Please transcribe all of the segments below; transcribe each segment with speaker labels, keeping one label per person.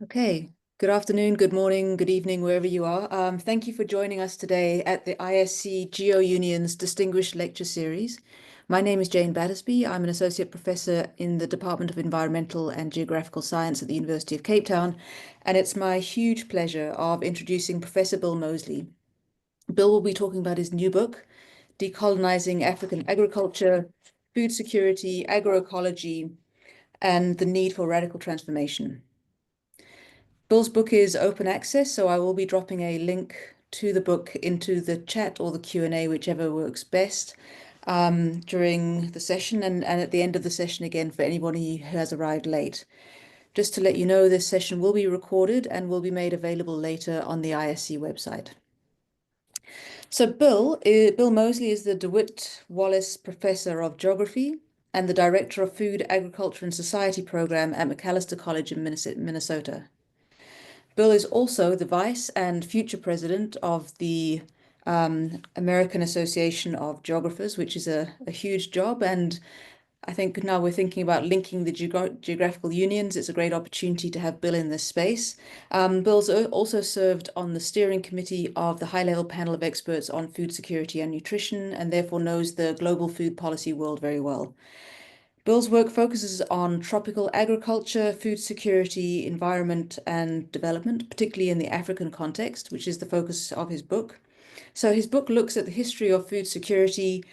Speaker 1: Okay, good afternoon, good morning, good evening, wherever you are. Thank you for joining us today at the ISC GEO Union's Distinguished Lecture Series. My name is Jane Battersby. I'm an Associate Professor in the Department of Environmental and Geographical Science at the University of Cape Town, and it's my huge pleasure of introducing Professor Bill Moseley. Bill will be talking about his new book, Decolonizing African Agriculture, Food Security, Agroecology, and the Need for Radical Transformation. Bill's book is open access, so I will be dropping a link to the book into the chat or the Q&A, whichever works best, during the session and at the end of the session again for anybody who has arrived late. Just to let you know, this session will be recorded and will be made available later on the ISC website. So Bill Moseley is the Dewitt Wallace Professor of Geography and the Director of Food, Agriculture and Society Program at Macalester College in Minnesota. Bill is also the Vice and future President of the American Association of Geographers, which is a huge job. And I think now we're thinking about linking the geographical unions. It's a great opportunity to have Bill in this space. Bill's also served on the steering committee of the high-level panel of experts on food security and nutrition, and therefore knows the global food policy world very well. Bill's work focuses on tropical agriculture, food security, environment, and development, particularly in the African context, which is the focus of his book. So his book looks at the history of food security,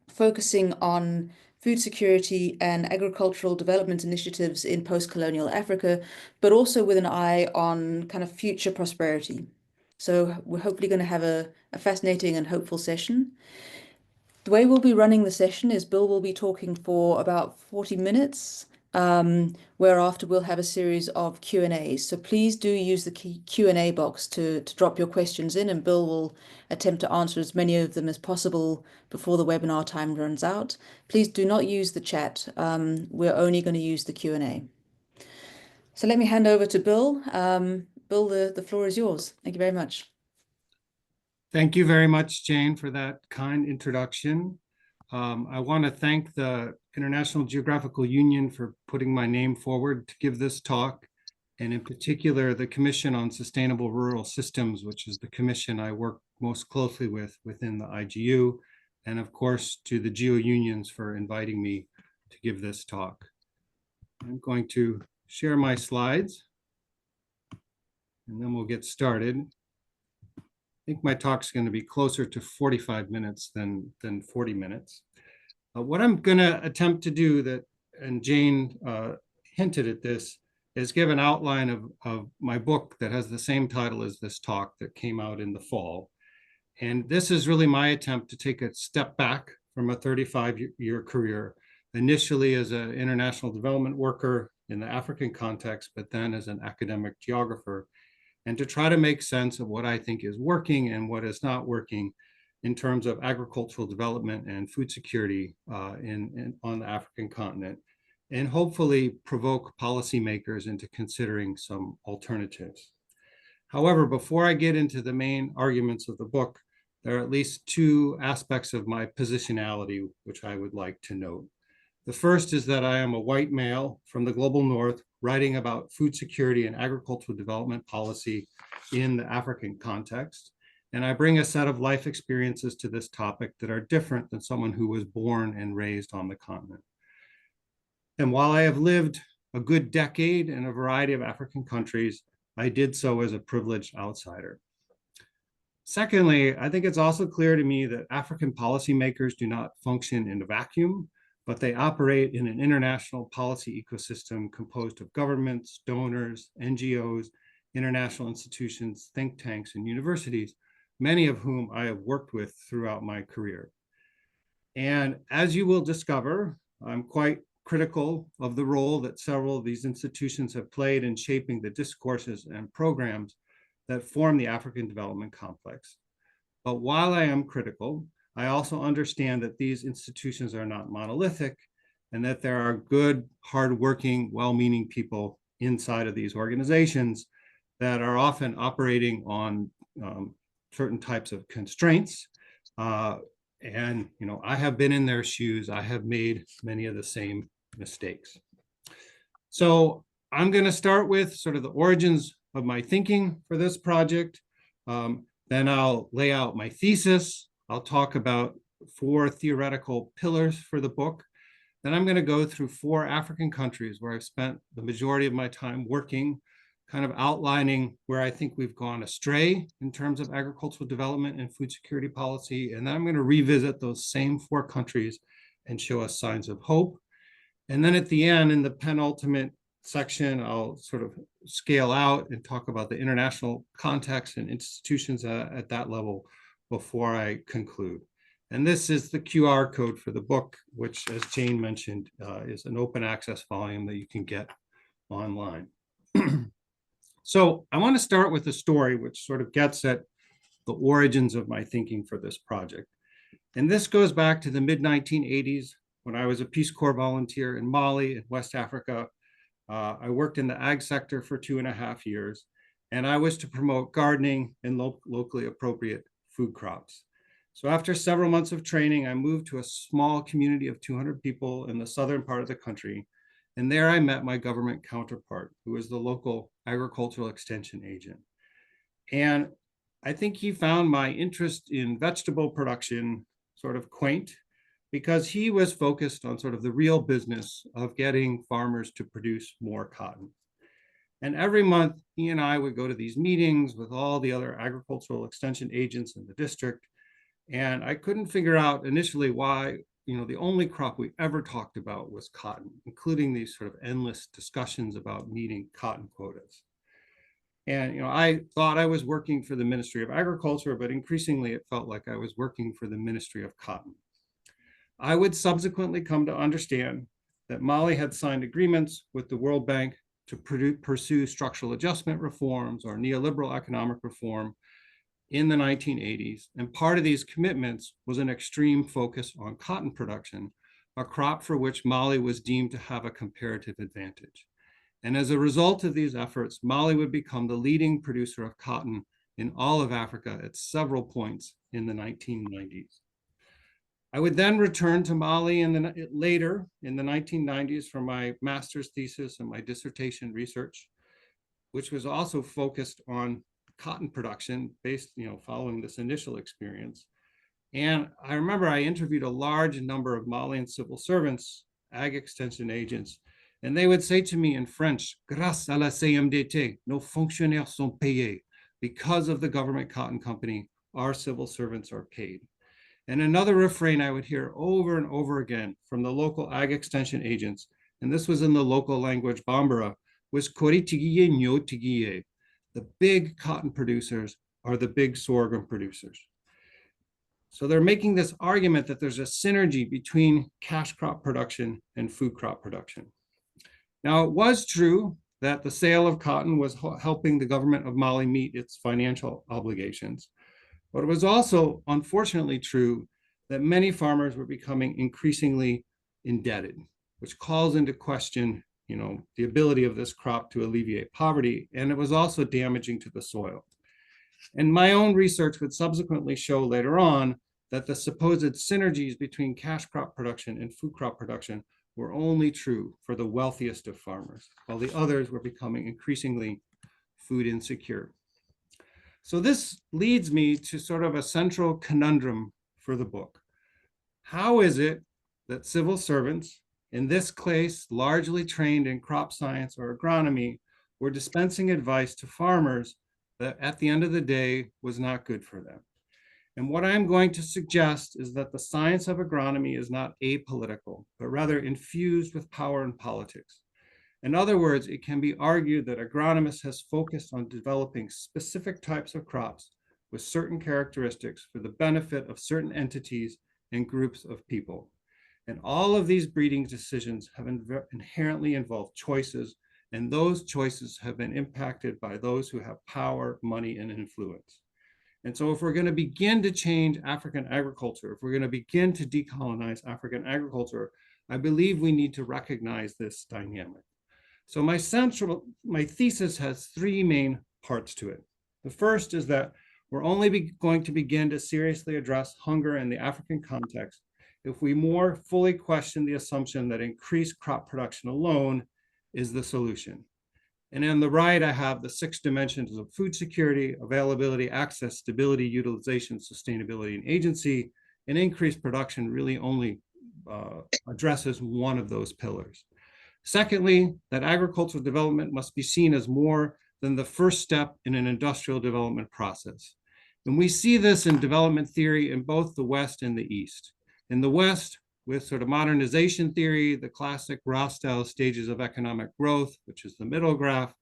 Speaker 1: focusing on food security and agricultural development initiatives in post-colonial Africa, but also with an eye on kind of future prosperity. So we're hopefully going to have a fascinating and hopeful session. The way we'll be running the session is Bill will be talking for about 40 minutes, whereafter we'll have a series of Q&As. So please do use the Q&A box to drop your questions in, and Bill will attempt to answer as many of them as possible before the webinar time runs out. Please do not use the chat. We're only going to use the Q&A. So let me hand over to Bill. Bill, the floor is yours. Thank you very much.
Speaker 2: Thank you very much, Jane, for that kind introduction. I want to thank the International Geographical Union for putting my name forward to give this talk, and in particular, the Commission on Sustainable Rural Systems, which is the commission I work most closely with within the IGU, and of course, to the GEO unions for inviting me to give this talk. I'm going to share my slides, and then we'll get started. I think my talk's going to be closer to 45 minutes than 40 minutes. What I'm going to attempt to do, and Jane hinted at this, is give an outline of my book that has the same title as this talk that came out in the fall. And this is really my attempt to take a step back from a 35-year career, initially as an international development worker in the African context, but then as an academic geographer, and to try to make sense of what I think is working and what is not working in terms of agricultural development and food security on the African continent, and hopefully provoke policymakers into considering some alternatives. However, before I get into the main arguments of the book, there are at least two aspects of my positionality which I would like to note. The first is that I am a white male from the global north writing about food security and agricultural development policy in the African context. And I bring a set of life experiences to this topic that are different than someone who was born and raised on the continent. And while I have lived a good decade in a variety of African countries, I did so as a privileged outsider. Secondly, I think it's also clear to me that African policymakers do not function in a vacuum, but they operate in an international policy ecosystem composed of governments, donors, NGOs, international institutions, think tanks, and universities, many of whom I have worked with throughout my career. And as you will discover, I'm quite critical of the role that several of these institutions have played in shaping the discourses and programs that form the African development complex. But while I am critical, I also understand that these institutions are not monolithic and that there are good, hardworking, well-meaning people inside of these organizations that are often operating on certain types of constraints. And I have been in their shoes. I have made many of the same mistakes. So I'm going to start with sort of the origins of my thinking for this project. Then I'll lay out my thesis. I'll talk about 4 theoretical pillars for the book. Then I'm going to go through 4 African countries where I've spent the majority of my time working, kind of outlining where I think we've gone astray in terms of agricultural development and food security policy. And then I'm going to revisit those same 4 countries and show us signs of hope. And then at the end, in the penultimate section, I'll sort of scale out and talk about the international context and institutions at that level before I conclude. And this is the QR code for the book, which, as Jane mentioned, is an open access volume that you can get online. So I want to start with a story which sort of gets at the origins of my thinking for this project. And this goes back to the mid-1980s when I was a Peace Corps volunteer in Mali in West Africa. I worked in the ag sector for 2.5 years, and I was to promote gardening and locally appropriate food crops. So after several months of training, I moved to a small community of 200 people in the southern part of the country. And there I met my government counterpart, who was the local agricultural extension agent. And I think he found my interest in vegetable production sort of quaint, because he was focused on sort of the real business of getting farmers to produce more cotton. And every month, he and I would go to these meetings with all the other agricultural extension agents in the district. And I couldn't figure out initially why, the only crop we ever talked about was cotton, including these sort of endless discussions about meeting cotton quotas. And I thought I was working for the Ministry of Agriculture, but increasingly it felt like I was working for the Ministry of Cotton. I would subsequently come to understand that Mali had signed agreements with the World Bank to pursue structural adjustment reforms or neoliberal economic reform in the 1980s. And part of these commitments was an extreme focus on cotton production, a crop for which Mali was deemed to have a comparative advantage. And as a result of these efforts, Mali would become the leading producer of cotton in all of Africa at several points in the 1990s. I would then return to Mali later in the 1990s for my master's thesis and my dissertation research, which was also focused on cotton production based, following this initial experience. And I remember I interviewed a large number of Malian civil servants, ag extension agents, and they would say to me in French, grâce à la CMDT, nos fonctionnaires sont payés. Because of the government cotton company, our civil servants are paid. And another refrain I would hear over and over again from the local ag extension agents, and this was in the local language Bambara, was kori tigiye nyo tigiye. The big cotton producers are the big sorghum producers. So they're making this argument that there's a synergy between cash crop production and food crop production. Now, it was true that the sale of cotton was helping the government of Mali meet its financial obligations. But it was also, unfortunately, true that many farmers were becoming increasingly indebted, which calls into question, the ability of this crop to alleviate poverty. And it was also damaging to the soil. And my own research would subsequently show later on that the supposed synergies between cash crop production and food crop production were only true for the wealthiest of farmers, while the others were becoming increasingly food insecure. So this leads me to sort of a central conundrum for the book. How is it that civil servants, in this case largely trained in crop science or agronomy, were dispensing advice to farmers that at the end of the day was not good for them? And what I'm going to suggest is that the science of agronomy is not apolitical, but rather infused with power and politics. In other words, it can be argued that agronomists has focused on developing specific types of crops with certain characteristics for the benefit of certain entities and groups of people. And all of these breeding decisions have inherently involved choices, and those choices have been impacted by those who have power, money, and influence. And so if we're going to begin to change African agriculture, if we're going to begin to decolonize African agriculture, I believe we need to recognize this dynamic. So my thesis has 3 main parts to it. The first is that we're only going to begin to seriously address hunger in the African context if we more fully question the assumption that increased crop production alone is the solution. And on the right, I have the 6 dimensions of food security, availability, access, stability, utilization, sustainability, and agency. And increased production really only addresses one of those pillars. Secondly, that agricultural development must be seen as more than the first step in an industrial development process. And we see this in development theory in both the West and the East. In the West, with sort of modernization theory, the classic Rostow stages of economic growth, which is the middle graph,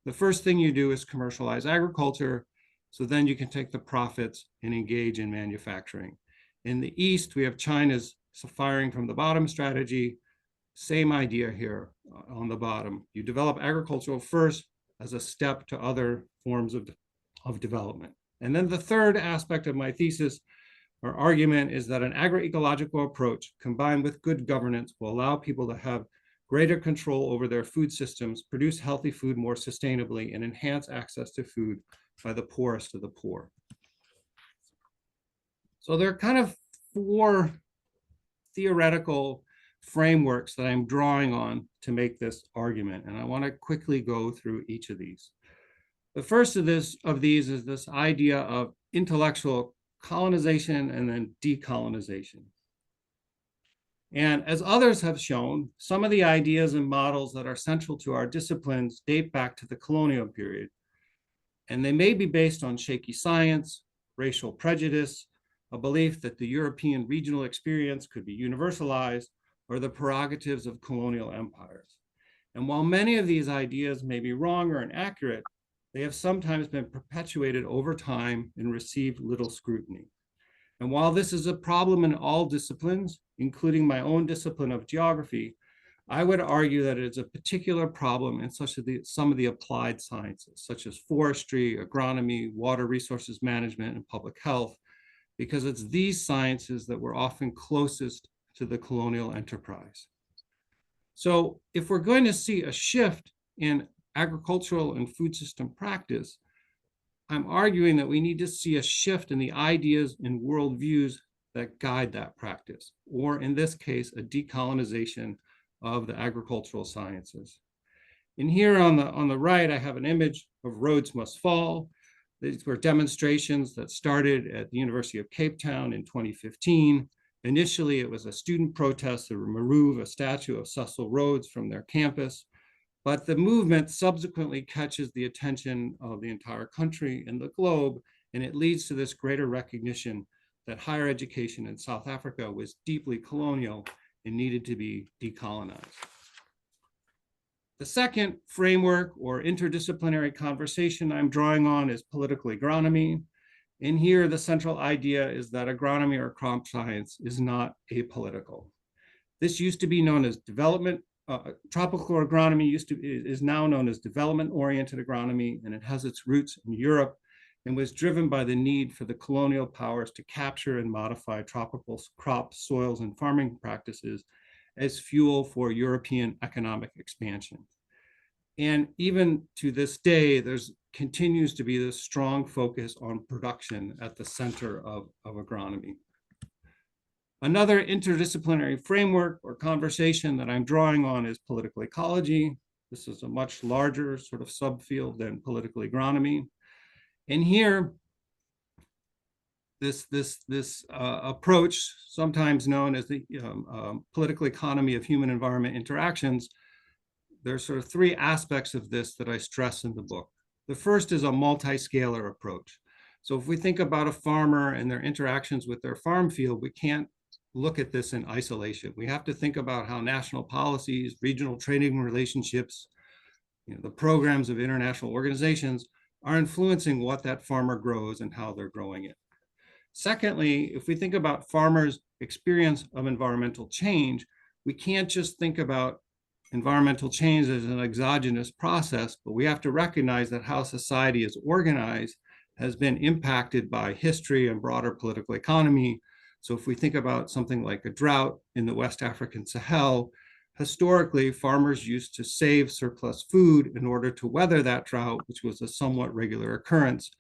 Speaker 2: the first thing you do is commercialize agriculture, so then you can take the profits and engage in manufacturing. In the East, we have China's firing from the bottom strategy. Same idea here on the bottom. You develop agricultural first as a step to other forms of development. And then the third aspect of my thesis or argument is that an agroecological approach combined with good governance will allow people to have greater control over their food systems, produce healthy food more sustainably, and enhance access to food by the poorest of the poor. So there are kind of 4 theoretical frameworks that I'm drawing on to make this argument, and I want to quickly go through each of these. The first of these is this idea of intellectual colonization and then decolonization. And as others have shown, some of the ideas and models that are central to our disciplines date back to the colonial period, and they may be based on shaky science, racial prejudice, a belief that the European regional experience could be universalized, or the prerogatives of colonial empires. And while many of these ideas may be wrong or inaccurate, they have sometimes been perpetuated over time and received little scrutiny. And while this is a problem in all disciplines, including my own discipline of geography, I would argue that it is a particular problem in some of the applied sciences, such as forestry, agronomy, water resources management, and public health, because it's these sciences that were often closest to the colonial enterprise. So if we're going to see a shift in agricultural and food system practice, I'm arguing that we need to see a shift in the ideas and worldviews that guide that practice, or in this case, a decolonization of the agricultural sciences. And here on the right, I have an image of Roads Must Fall. These were demonstrations that started at the University of Cape Town in 2015. Initially, it was a student protest to remove a statue of Cecil Rhodes from their campus. But the movement subsequently catches the attention of the entire country and the globe, and it leads to this greater recognition that higher education in South Africa was deeply colonial and needed to be decolonized. The second framework or interdisciplinary conversation I'm drawing on is political agronomy. And here, the central idea is that agronomy or crop science is not apolitical. This used to be known as tropical agronomy is now known as development-oriented agronomy, and it has its roots in Europe and was driven by the need for the colonial powers to capture and modify tropical crops, soils, and farming practices as fuel for European economic expansion. And even to this day, there's continues to be this strong focus on production at the center of agronomy. Another interdisciplinary framework or conversation that I'm drawing on is political ecology. This is a much larger sort of subfield than political agronomy. And here, this approach, sometimes known as the political economy of human environment interactions, there's sort of 3 aspects of this that I stress in the book. The first is a multi-scalar approach. So if we think about a farmer and their interactions with their farm field, we can't look at this in isolation. We have to think about how national policies, regional trading relationships, the programs of international organizations are influencing what that farmer grows and how they're growing it. Secondly, if we think about farmers' experience of environmental change, we can't just think about environmental change as an exogenous process, but we have to recognize that how society is organized has been impacted by history and broader political economy. So if we think about something like a drought in the West African Sahel, historically, farmers used to save surplus food in order to weather that drought, which was a somewhat regular occurrence.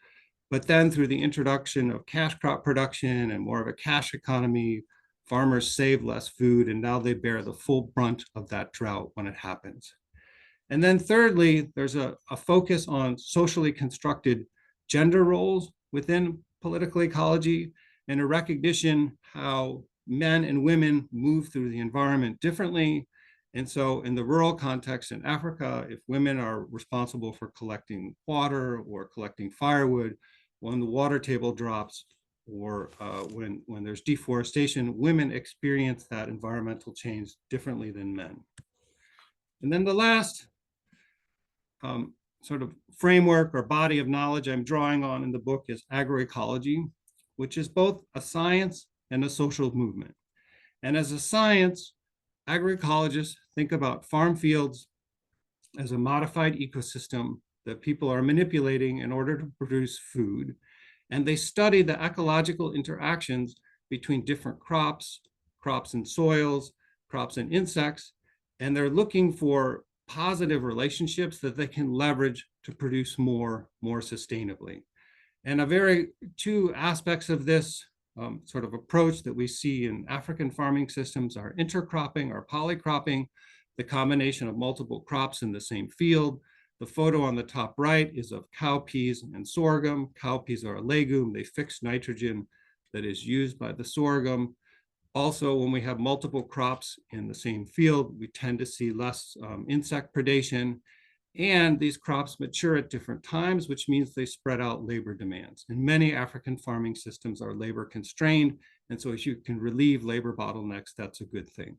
Speaker 2: But then through the introduction of cash crop production and more of a cash economy, farmers save less food, and now they bear the full brunt of that drought when it happens. And then thirdly, there's a focus on socially constructed gender roles within political ecology and a recognition how men and women move through the environment differently. And so in the rural context in Africa, if women are responsible for collecting water or collecting firewood, when the water table drops or when there's deforestation, women experience that environmental change differently than men. And then the last sort of framework or body of knowledge I'm drawing on in the book is agroecology, which is both a science and a social movement. And as a science, agroecologists think about farm fields as a modified ecosystem that people are manipulating in order to produce food. And they study the ecological interactions between different crops, crops and soils, crops and insects, and they're looking for positive relationships that they can leverage to produce more sustainably. And two aspects of this sort of approach that we see in African farming systems are intercropping or polycropping, the combination of multiple crops in the same field. The photo on the top right is of cowpeas and sorghum. Cowpeas are a legume. They fix nitrogen that is used by the sorghum. Also, when we have multiple crops in the same field, we tend to see less insect predation. And these crops mature at different times, which means they spread out labor demands. And many African farming systems are labor constrained. And so if you can relieve labor bottlenecks, that's a good thing.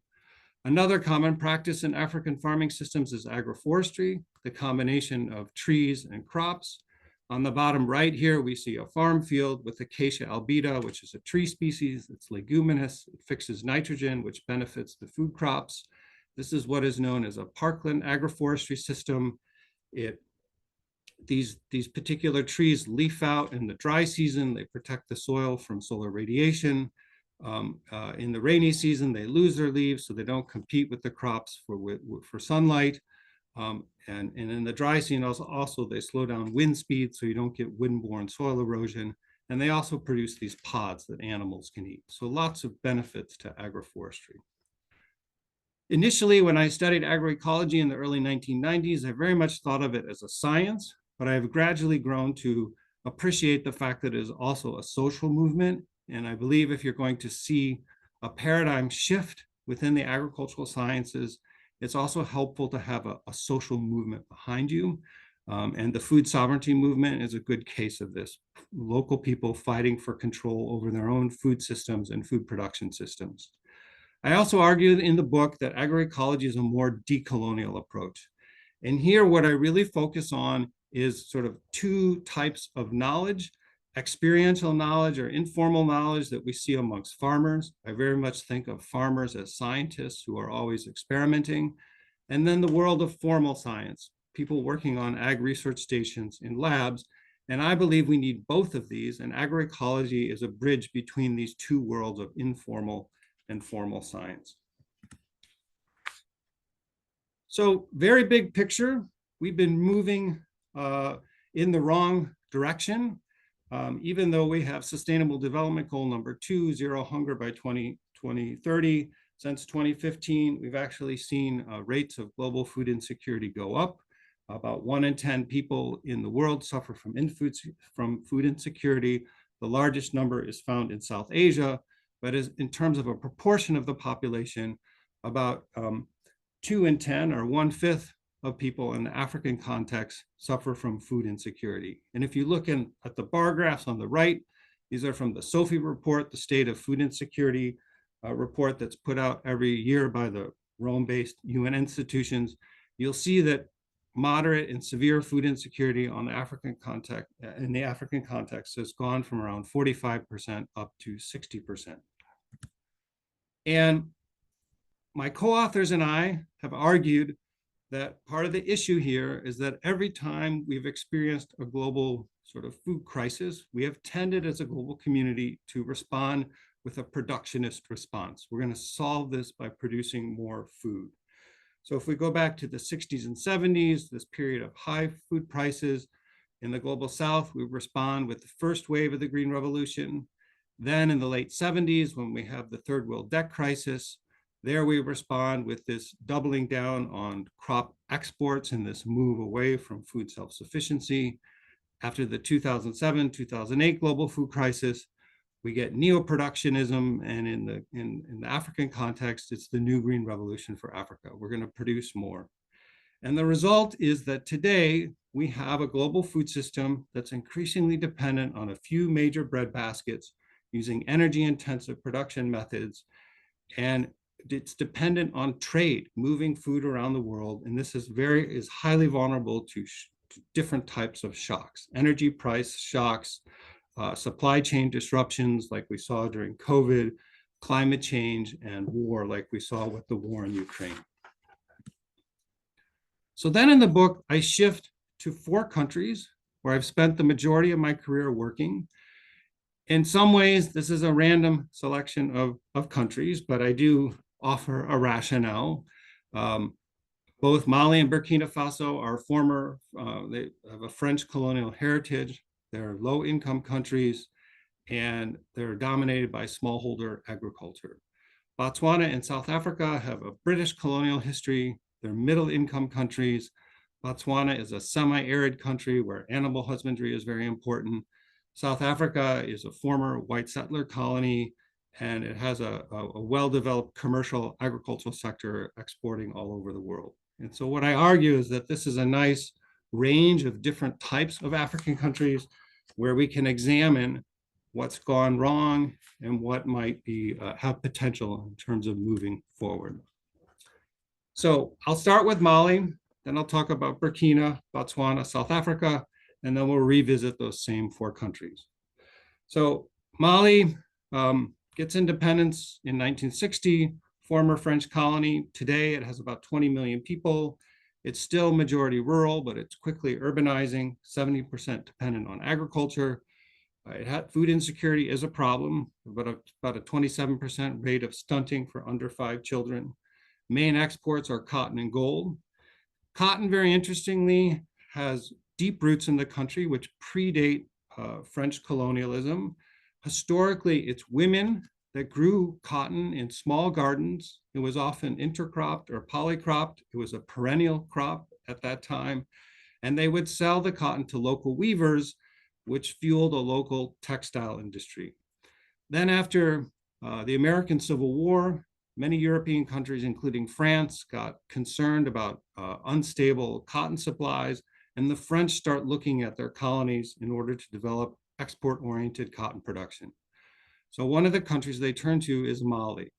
Speaker 2: Another common practice in African farming systems is agroforestry, the combination of trees and crops. On the bottom right here, we see a farm field with Acacia albida, which is a tree species. It's leguminous. It fixes nitrogen, which benefits the food crops. This is what is known as a parkland agroforestry system. These particular trees leaf out in the dry season. They protect the soil from solar radiation. In the rainy season, they lose their leaves, so they don't compete with the crops for sunlight. And in the dry season, also they slow down wind speed, so you don't get wind-borne soil erosion. And they also produce these pods that animals can eat. So lots of benefits to agroforestry. Initially, when I studied agroecology in the early 1990s, I very much thought of it as a science, but I have gradually grown to appreciate the fact that it is also a social movement. And I believe if you're going to see a paradigm shift within the agricultural sciences, it's also helpful to have a social movement behind you. And the food sovereignty movement is a good case of this. Local people fighting for control over their own food systems and food production systems. I also argue in the book that agroecology is a more decolonial approach. And here, what I really focus on is sort of two types of knowledge: experiential knowledge or informal knowledge that we see amongst farmers. I very much think of farmers as scientists who are always experimenting. And then the world of formal science, people working on ag research stations in labs. And I believe we need both of these, and agroecology is a bridge between these two worlds of informal and formal science. So very big picture, we've been moving in the wrong direction. Even though we have Sustainable Development Goal number 2, zero hunger by 2030, since 2015, we've actually seen rates of global food insecurity go up. About 1 in 10 people in the world suffer from food insecurity. The largest number is found in South Asia, but in terms of a proportion of the population, about 2 in 10 or 1/5 of people in the African context suffer from food insecurity. And if you look at the bar graphs on the right, these are from the SOFI report, the State of Food Insecurity report that's put out every year by the Rome-based UN institutions. You'll see that moderate and severe food insecurity in the African context has gone from around 45% up to 60%. And my co-authors and I have argued that part of the issue here is that every time we've experienced a global sort of food crisis, we have tended as a global community to respond with a productionist response. We're going to solve this by producing more food. So if we go back to the 60s and 70s, this period of high food prices in the global South, we respond with the first wave of the Green Revolution. Then in the late 70s, when we have the third world debt crisis, There we respond with this doubling down on crop exports and this move away from food self-sufficiency. After the 2007-2008 global food crisis, we get neo-productionism, and in the African context, it's the new green revolution for Africa. We're going to produce more. And the result is that today we have a global food system that's increasingly dependent on a few major bread baskets using energy-intensive production methods, and it's dependent on trade, moving food around the world. And this is highly vulnerable to different types of shocks, energy price shocks, supply chain disruptions like we saw during COVID, climate change, and war like we saw with the war in Ukraine. So then in the book, I shift to 4 countries where I've spent the majority of my career working. In some ways, this is a random selection of countries, but I do offer a rationale. Both Mali and Burkina Faso are they have a French colonial heritage. They're low-income countries, and they're dominated by smallholder agriculture. Botswana and South Africa have a British colonial history. They're middle-income countries. Botswana is a semi-arid country where animal husbandry is very important. South Africa is a former white settler colony, and it has a well-developed commercial agricultural sector exporting all over the world. And so what I argue is that this is a nice range of different types of African countries where we can examine what's gone wrong and what might be have potential in terms of moving forward. So I'll start with Mali, then I'll talk about Burkina, Botswana, South Africa, and then we'll revisit those same 4 countries. So Mali gets independence in 1960, former French colony. Today it has about 20 million people. It's still majority rural, but it's quickly urbanizing, 70% dependent on agriculture. Food insecurity is a problem, but about a 27% rate of stunting for under 5 children. Main exports are cotton and gold. Cotton, very interestingly, has deep roots in the country, which predate French colonialism. Historically, it's women that grew cotton in small gardens. It was often intercropped or polycropped. It was a perennial crop at that time. And they would sell the cotton to local weavers, which fueled a local textile industry. Then after the American Civil War, many European countries, including France, got concerned about unstable cotton supplies, and the French start looking at their colonies in order to develop export-oriented cotton production. So one of the countries they turn to is Mali.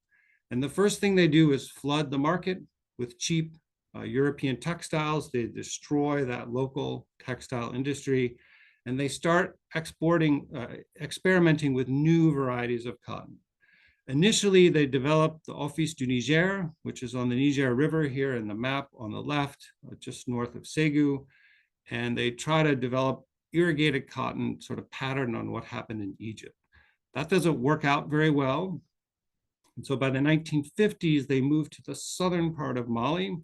Speaker 2: And the first thing they do is flood the market with cheap European textiles. They destroy that local textile industry, and they start experimenting with new varieties of cotton. Initially, they developed the Office du Niger, which is on the Niger River here in the map on the left, just north of Ségou. And they try to develop irrigated cotton sort of pattern on what happened in Egypt. That doesn't work out very well. And so by the 1950s, they moved to the southern part of Mali,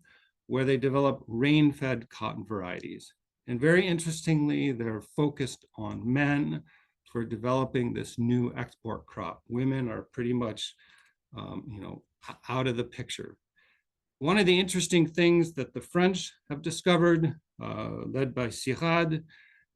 Speaker 2: where they developed rain-fed cotton varieties. And very interestingly, they're focused on men for developing this new export crop. Women are pretty much, out of the picture. One of the interesting things that the French have discovered, led by Sirad,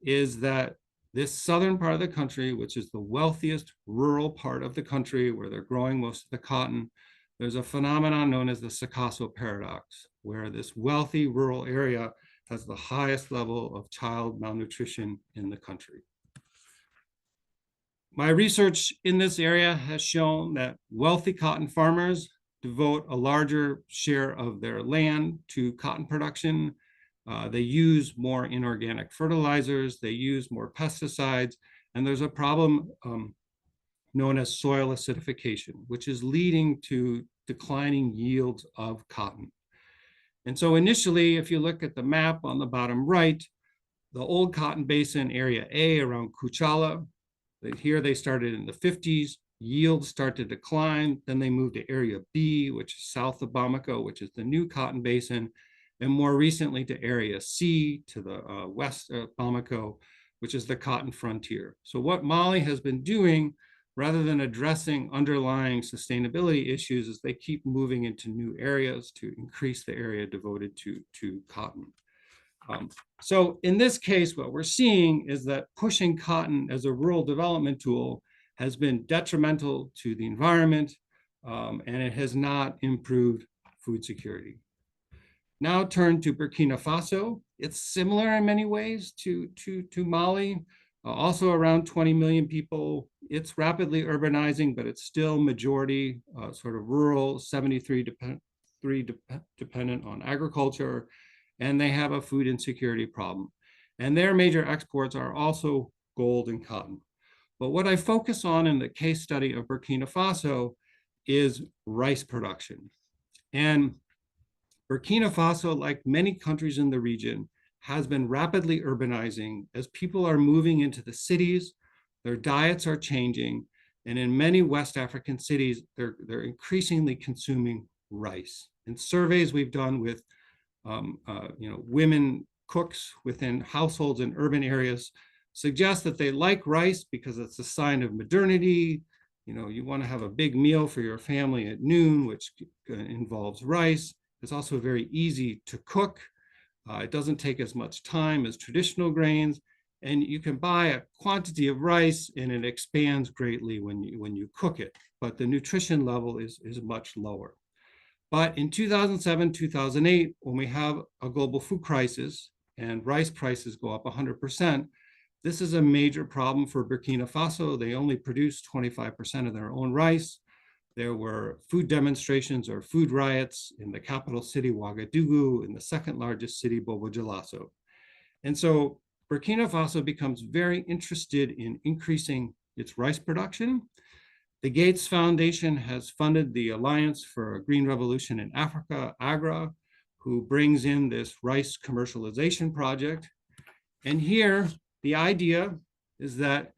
Speaker 2: is that this southern part of the country, which is the wealthiest rural part of the country where they're growing most of the cotton, there's a phenomenon known as the Sikasso paradox, where this wealthy rural area has the highest level of child malnutrition in the country. My research in this area has shown that wealthy cotton farmers devote a larger share of their land to cotton production. They use more inorganic fertilizers, they use more pesticides, and there's a problem known as soil acidification, which is leading to declining yields of cotton. And so initially, if you look at the map on the bottom right, the old cotton basin, area A around Kuchala, here they started in the 50s, yields start to decline, then they moved to area B, which is south of Bamako, which is the new cotton basin, and more recently to area C, to the west of Bamako, which is the cotton frontier. So what Mali has been doing rather than addressing underlying sustainability issues as they keep moving into new areas to increase the area devoted to cotton. So in this case, what we're seeing is that pushing cotton as a rural development tool has been detrimental to the environment, and it has not improved food security. Now turn to Burkina Faso. It's similar in many ways to Mali, also around 20 million people. It's rapidly urbanizing, but it's still majority sort of rural, 73 dependent on agriculture, and they have a food insecurity problem. And their major exports are also gold and cotton. But what I focus on in the case study of Burkina Faso is rice production. And Burkina Faso, like many countries in the region, has been rapidly urbanizing as people are moving into the cities, their diets are changing, and in many West African cities, they're increasingly consuming rice. In surveys we've done with women cooks within households in urban areas suggest that they like rice because it's a sign of modernity. You want to have a big meal for your family at noon, which involves rice. It's also very easy to cook. It doesn't take as much time as traditional grains, and you can buy a quantity of rice and it expands greatly when you cook it, but the nutrition level is much lower. But in 2007, 2008, when we have a global food crisis and rice prices go up 100%, this is a major problem for Burkina Faso. They only produce 25% of their own rice. There were food demonstrations or food riots in the capital city, Ouagadougou, in the second largest city, Bobo-Dioulasso. And so Burkina Faso becomes very interested in increasing its rice production. The Gates Foundation has funded the Alliance for a Green Revolution in Africa, AGRA, who brings in this rice commercialization project. And here, the idea is that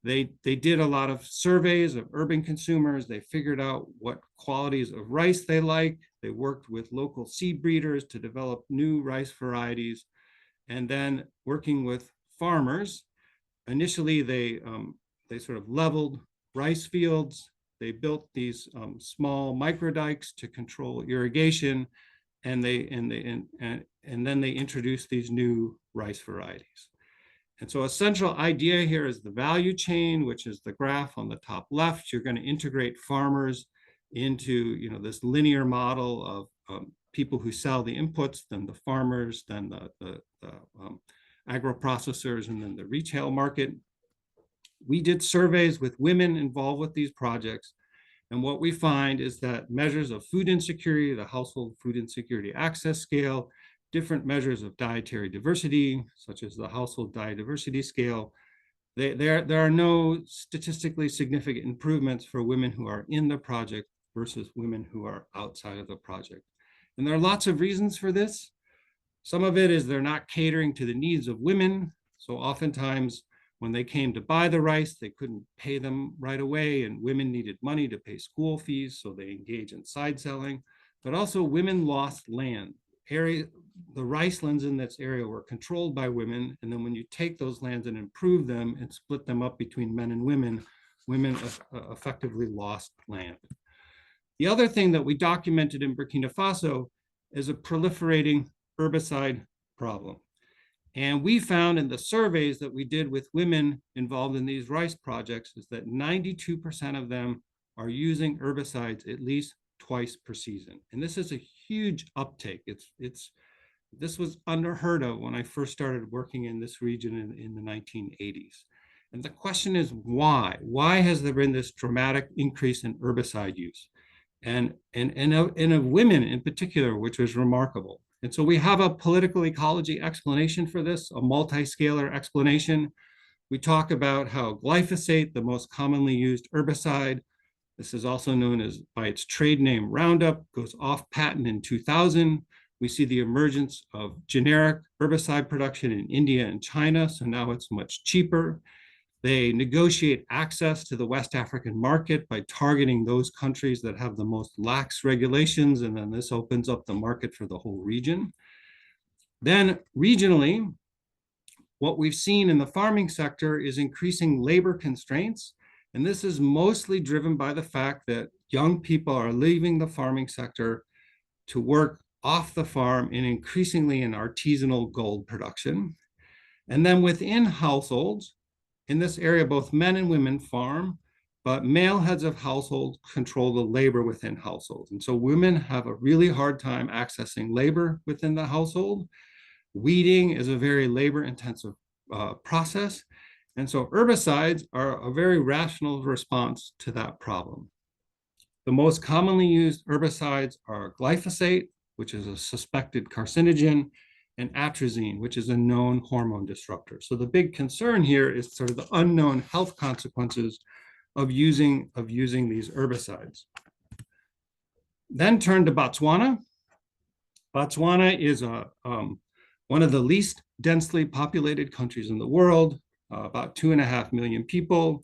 Speaker 2: they did a lot of surveys of urban consumers. They figured out what qualities of rice they like. They worked with local seed breeders to develop new rice varieties. And then working with farmers, initially they sort of leveled rice fields. They built these small micro dikes to control irrigation, and then they introduced these new rice varieties. And so a central idea here is the value chain, which is the graph on the top left. You're going to integrate farmers into this linear model of people who sell the inputs, then the farmers, then the agro-processors, and then the retail market. We did surveys with women involved with these projects. And what we find is that measures of food insecurity, the household food insecurity access scale, different measures of dietary diversity, such as the household diet diversity scale, there are no statistically significant improvements for women who are in the project versus women who are outside of the project. And there are lots of reasons for this. Some of it is they're not catering to the needs of women. So oftentimes when they came to buy the rice, they couldn't pay them right away, and women needed money to pay school fees, so they engage in side selling. But also women lost land. The rice lands in this area were controlled by women, and then when you take those lands and improve them and split them up between men and women, women effectively lost land. The other thing that we documented in Burkina Faso is a proliferating herbicide problem. And we found in the surveys that we did with women involved in these rice projects is that 92% of them are using herbicides at least twice per season. And this is a huge uptake. This was unheard of when I first started working in this region in the 1980s. And the question is why? Why has there been this dramatic increase in herbicide use? And of women in particular, which was remarkable. And so we have a political ecology explanation for this, a multi-scalar explanation. We talk about how glyphosate, the most commonly used herbicide, this is also known as by its trade name Roundup, goes off patent in 2000. We see the emergence of generic herbicide production in India and China, so now it's much cheaper. They negotiate access to the West African market by targeting those countries that have the most lax regulations, and then this opens up the market for the whole region. Then regionally, what we've seen in the farming sector is increasing labor constraints And this is mostly driven by the fact that young people are leaving the farming sector to work off the farm and increasingly in artisanal gold production. And then within households, in this area, both men and women farm, but male heads of households control the labor within households. And so women have a really hard time accessing labor within the household. Weeding is a very labor intensive process. And so herbicides are a very rational response to that problem. The most commonly used herbicides are glyphosate, which is a suspected carcinogen, and atrazine, which is a known hormone disruptor. So the big concern here is sort of the unknown health consequences of using these herbicides. Then turn to Botswana. Botswana is one of the least densely populated countries in the world, about 2.5 million people.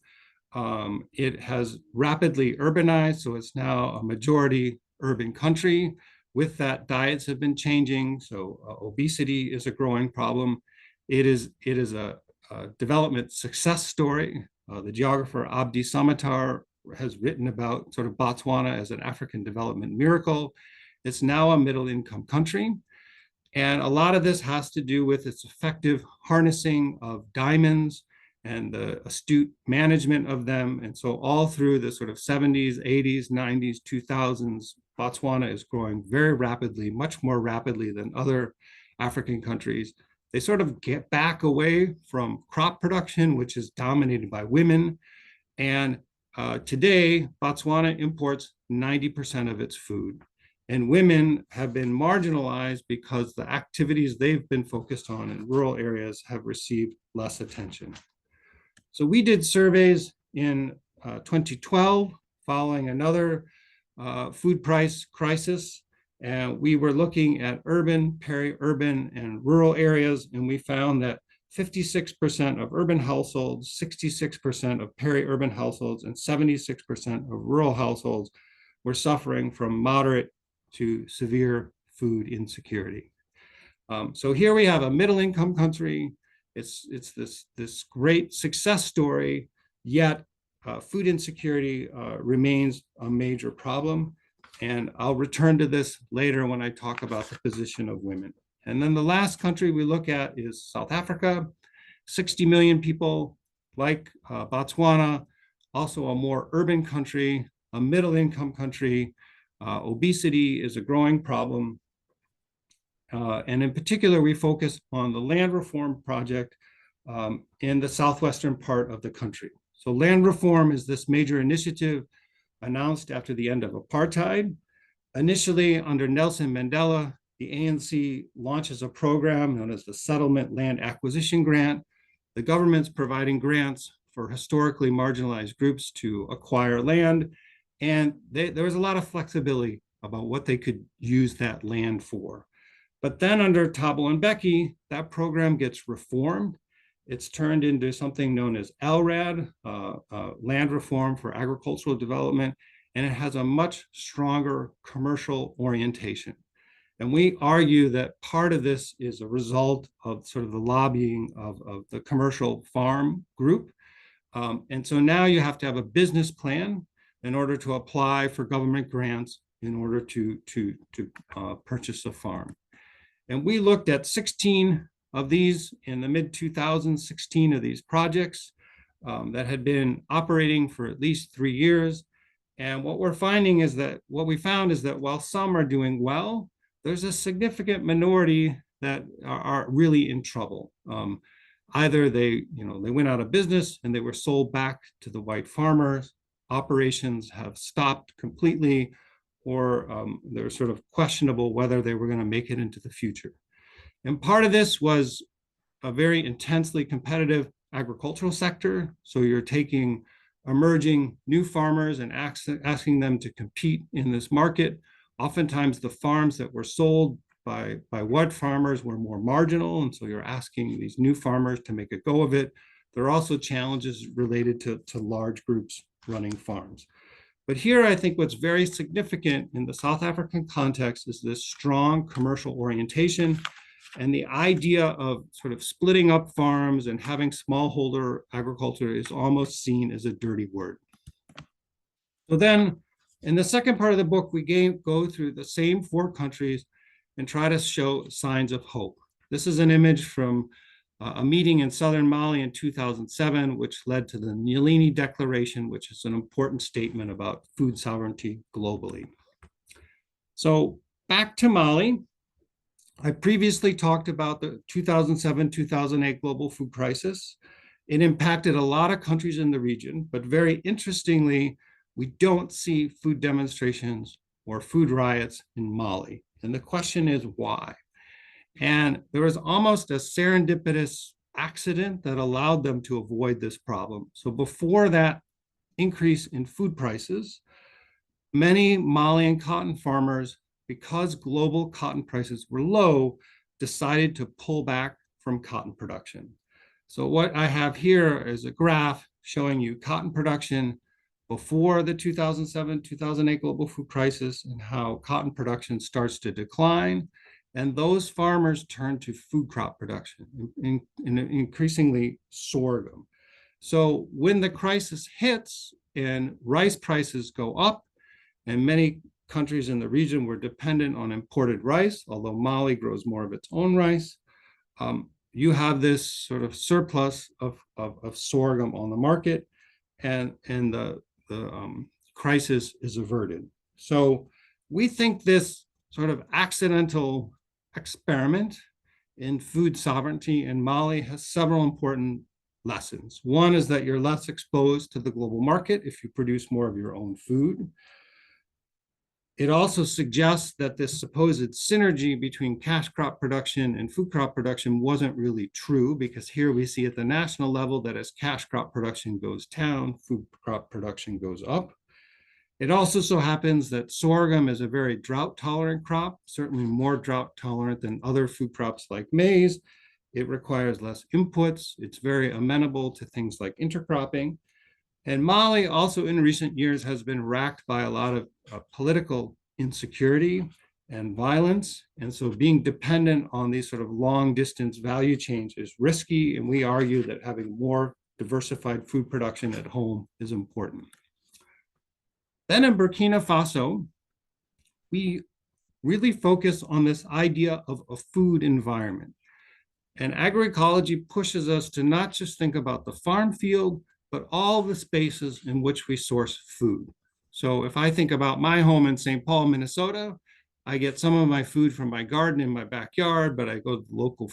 Speaker 2: It has rapidly urbanized, so it's now a majority urban country. With that, diets have been changing, so obesity is a growing problem. It is a development success story. The geographer Abdi Samatar has written about sort of Botswana as an African development miracle. It's now a middle-income country. And a lot of this has to do with its effective harnessing of diamonds and the astute management of them. And so all through the sort of 70s, 80s, 90s, 2000s, Botswana is growing very rapidly, much more rapidly than other African countries. They sort of get back away from crop production, which is dominated by women. And today, Botswana imports 90% of its food. And women have been marginalized because the activities they've been focused on in rural areas have received less attention. So we did surveys in 2012 following another food price crisis. And we were looking at urban, peri-urban, and rural areas. And we found that 56% of urban households, 66% of peri-urban households, and 76% of rural households were suffering from moderate to severe food insecurity. So here we have a middle-income country. It's this great success story, yet food insecurity remains a major problem. And I'll return to this later when I talk about the position of women. And then the last country we look at is South Africa, 60 million people, like Botswana, also a more urban country, a middle-income country. Obesity is a growing problem. And in particular, we focus on the land reform project in the southwestern part of the country. So land reform is this major initiative announced after the end of apartheid. Initially, under Nelson Mandela, the ANC launches a program known as the Settlement Land Acquisition Grant. The government's providing grants for historically marginalized groups to acquire land. And there was a lot of flexibility about what they could use that land for. But then under Thabo Mbeki, that program gets reformed. It's turned into something known as LRAD, Land Reform for Agricultural Development, and it has a much stronger commercial orientation. And we argue that part of this is a result of sort of the lobbying of the commercial farm group. And so now you have to have a business plan in order to apply for government grants in order to purchase a farm. And we looked at 16 of these in the mid-2000s, 16 of these projects that had been operating for at least 3 years. And what we found is that while some are doing well, there's a significant minority that are really in trouble. Either they went out of business and they were sold back to the white farmers, operations have stopped completely, or they're sort of questionable whether they were going to make it into the future. And part of this was a very intensely competitive agricultural sector. So you're taking emerging new farmers and asking them to compete in this market. Oftentimes the farms that were sold by white farmers were more marginal. And so you're asking these new farmers to make a go of it. There are also challenges related to large groups running farms. But here, I think what's very significant in the South African context is this strong commercial orientation. And the idea of sort of splitting up farms and having smallholder agriculture is almost seen as a dirty word. So then in the second part of the book, we go through the same 4 countries and try to show signs of hope. This is an image from a meeting in southern Mali in 2007, which led to the Nyalini Declaration, which is an important statement about food sovereignty globally. So back to Mali. I previously talked about the 2007-2008 global food crisis. It impacted a lot of countries in the region, but very interestingly, we don't see food demonstrations or food riots in Mali. And the question is why? And there was almost a serendipitous accident that allowed them to avoid this problem. So before that increase in food prices, many Malian cotton farmers, because global cotton prices were low, decided to pull back from cotton production. So what I have here is a graph showing you cotton production before the 2007-2008 global food crisis and how cotton production starts to decline. And those farmers turn to food crop production, in increasingly sorghum. So when the crisis hits and rice prices go up, and many countries in the region were dependent on imported rice, although Mali grows more of its own rice, you have this sort of surplus of sorghum on the market, and the crisis is averted. So we think this sort of accidental experiment in food sovereignty in Mali has several important lessons. One is that you're less exposed to the global market if you produce more of your own food. It also suggests that this supposed synergy between cash crop production and food crop production wasn't really true, because here we see at the national level that as cash crop production goes down, food crop production goes up. It also so happens that sorghum is a very drought tolerant crop, certainly more drought tolerant than other food crops like maize. It requires less inputs. It's very amenable to things like intercropping. And Mali also in recent years has been racked by a lot of political insecurity and violence. And so being dependent on these sort of long distance value chains is risky. And we argue that having more diversified food production at home is important. Then in Burkina Faso, we really focus on this idea of a food environment. And agroecology pushes us to not just think about the farm field, but all the spaces in which we source food. So if I think about my home in St. Paul, Minnesota, I get some of my food from my garden in my backyard, but I go to the local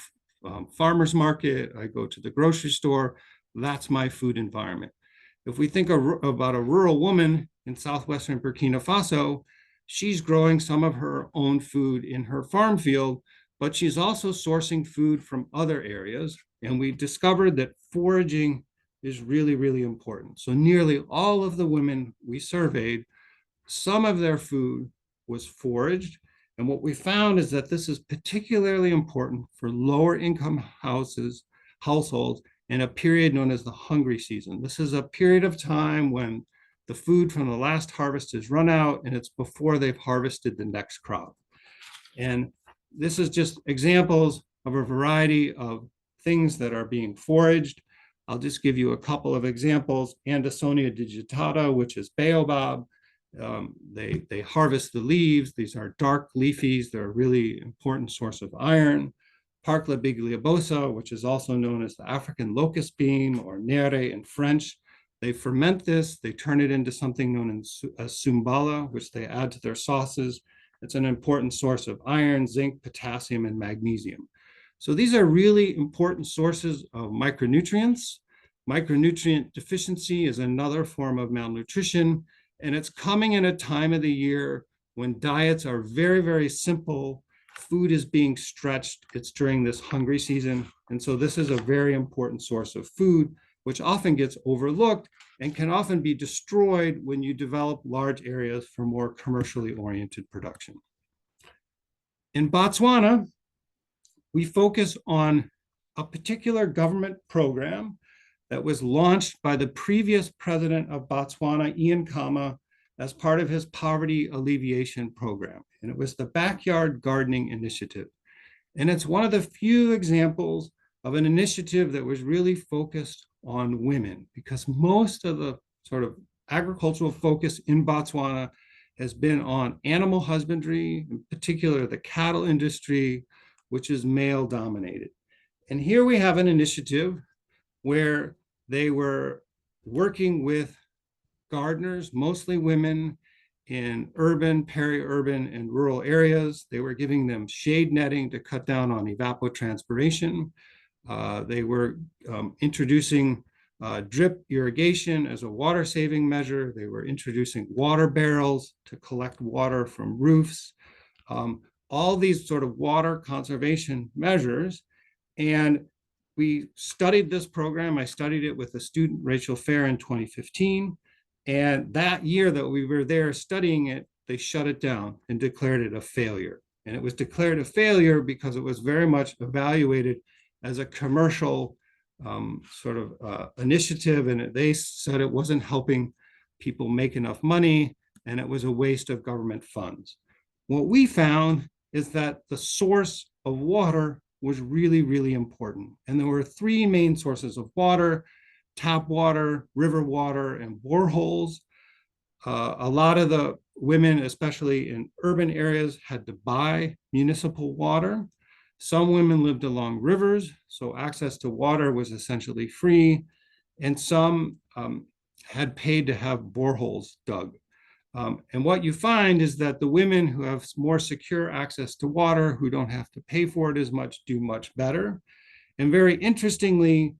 Speaker 2: farmer's market, I go to the grocery store, that's my food environment. If we think about a rural woman in southwestern Burkina Faso, she's growing some of her own food in her farm field, but she's also sourcing food from other areas. And we discovered that foraging is really, really important. So nearly all of the women we surveyed, some of their food was foraged. And what we found is that this is particularly important for lower income households in a period known as the hungry season. This is a period of time when the food from the last harvest is run out and it's before they've harvested the next crop. And this is just examples of a variety of things that are being foraged. I'll just give you a couple of examples. Andersonia digitata, which is baobab. They harvest the leaves. These are dark leafies. They're a really important source of iron. Parcla bigliobosa, which is also known as the African locust bean, or nere in French. They ferment this. They turn it into something known as sumbala, which they add to their sauces. It's an important source of iron, zinc, potassium, and magnesium. So these are really important sources of micronutrients. Micronutrient deficiency is another form of malnutrition, and it's coming in a time of the year when diets are very, very simple. Food is being stretched. It's during this hungry season. And so this is a very important source of food, which often gets overlooked and can often be destroyed when you develop large areas for more commercially oriented production. In Botswana, we focus on a particular government program that was launched by the previous president of Botswana, Ian Khama, as part of his poverty alleviation program. And it was the Backyard Gardening Initiative. And it's one of the few examples of an initiative that was really focused on women, because most of the sort of agricultural focus in Botswana has been on animal husbandry, in particular the cattle industry, which is male dominated. And here we have an initiative where they were working with gardeners, mostly women, in urban, peri-urban, and rural areas. They were giving them shade netting to cut down on evapotranspiration. They were introducing drip irrigation as a water saving measure. They were introducing water barrels to collect water from roofs. All these sort of water conservation measures. And we studied this program. I studied it with a student, Rachel Fair, in 2015. And that year that we were there studying it, they shut it down and declared it a failure. And it was declared a failure because it was very much evaluated as a commercial initiative. And they said it wasn't helping people make enough money, and it was a waste of government funds. What we found is that the source of water was really, really important. And there were three main sources of water: tap water, river water, and boreholes. A lot of the women, especially in urban areas, had to buy municipal water. Some women lived along rivers, so access to water was essentially free. And some had paid to have boreholes dug. And what you find is that the women who have more secure access to water, who don't have to pay for it as much, do much better. And very interestingly,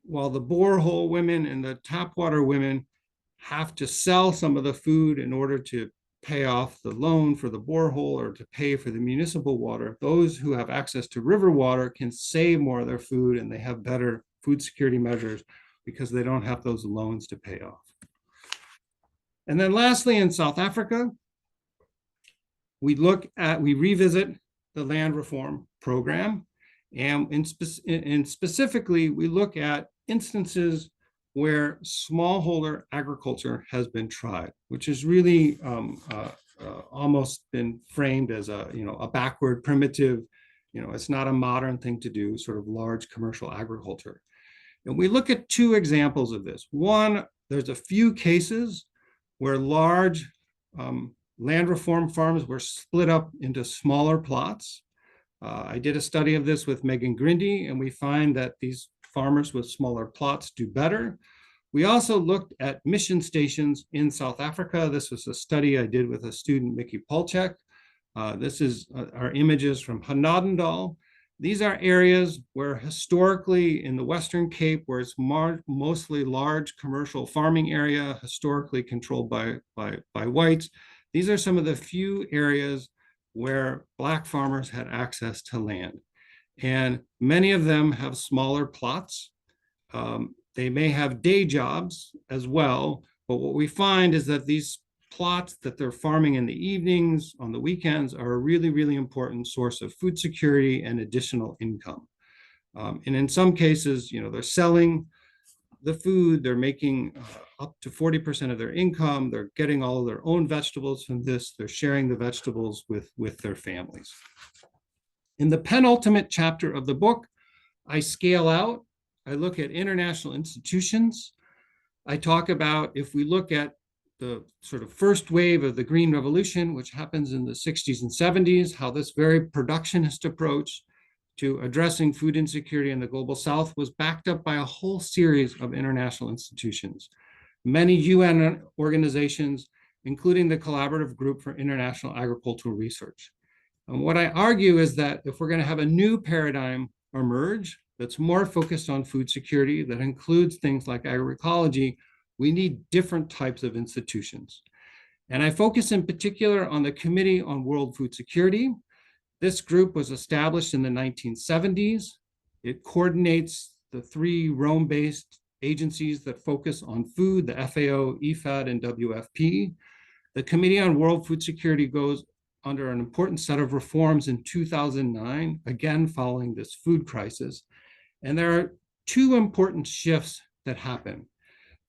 Speaker 2: while the borehole women and the tap water women have to sell some of the food in order to pay off the loan for the borehole or to pay for the municipal water, those who have access to river water can save more of their food, and they have better food security measures because they don't have those loans to pay off. And then lastly, in South Africa, we revisit the land reform program. And specifically, we look at instances where smallholder agriculture has been tried, which has really almost been framed as a backward, primitive, it's not a modern thing to do, sort of large commercial agriculture. And we look at two examples of this. One, there's a few cases where large land reform farms were split up into smaller plots. I did a study of this with Megan Grindy, and we find that these farmers with smaller plots do better. We also looked at mission stations in South Africa. This was a study I did with a student, Mickey Polchek. This is our images from Hanadendal. These are areas where historically in the Western Cape, where it's mostly large commercial farming area, historically controlled by whites. These are some of the few areas where Black farmers had access to land. And many of them have smaller plots. They may have day jobs as well, but what we find is that these plots that they're farming in the evenings, on the weekends, are a really, really important source of food security and additional income. And in some cases, they're selling the food, they're making up to 40% of their income, they're getting all of their own vegetables from this, they're sharing the vegetables with their families. In the penultimate chapter of the book, I scale out, I look at international institutions. I talk about, if we look at the sort of first wave of the Green Revolution, which happens in the 60s and 70s, how this very productionist approach to addressing food insecurity in the global South was backed up by a whole series of international institutions, many UN organizations, including the Collaborative Group for International Agricultural Research. And what I argue is that if we're going to have a new paradigm emerge that's more focused on food security, that includes things like agroecology, we need different types of institutions. And I focus in particular on the Committee on World Food Security. This group was established in the 1970s. It coordinates the three Rome-based agencies that focus on food, the FAO, IFAD, and WFP. The Committee on World Food Security goes under an important set of reforms in 2009, again following this food crisis. And there are two important shifts that happen.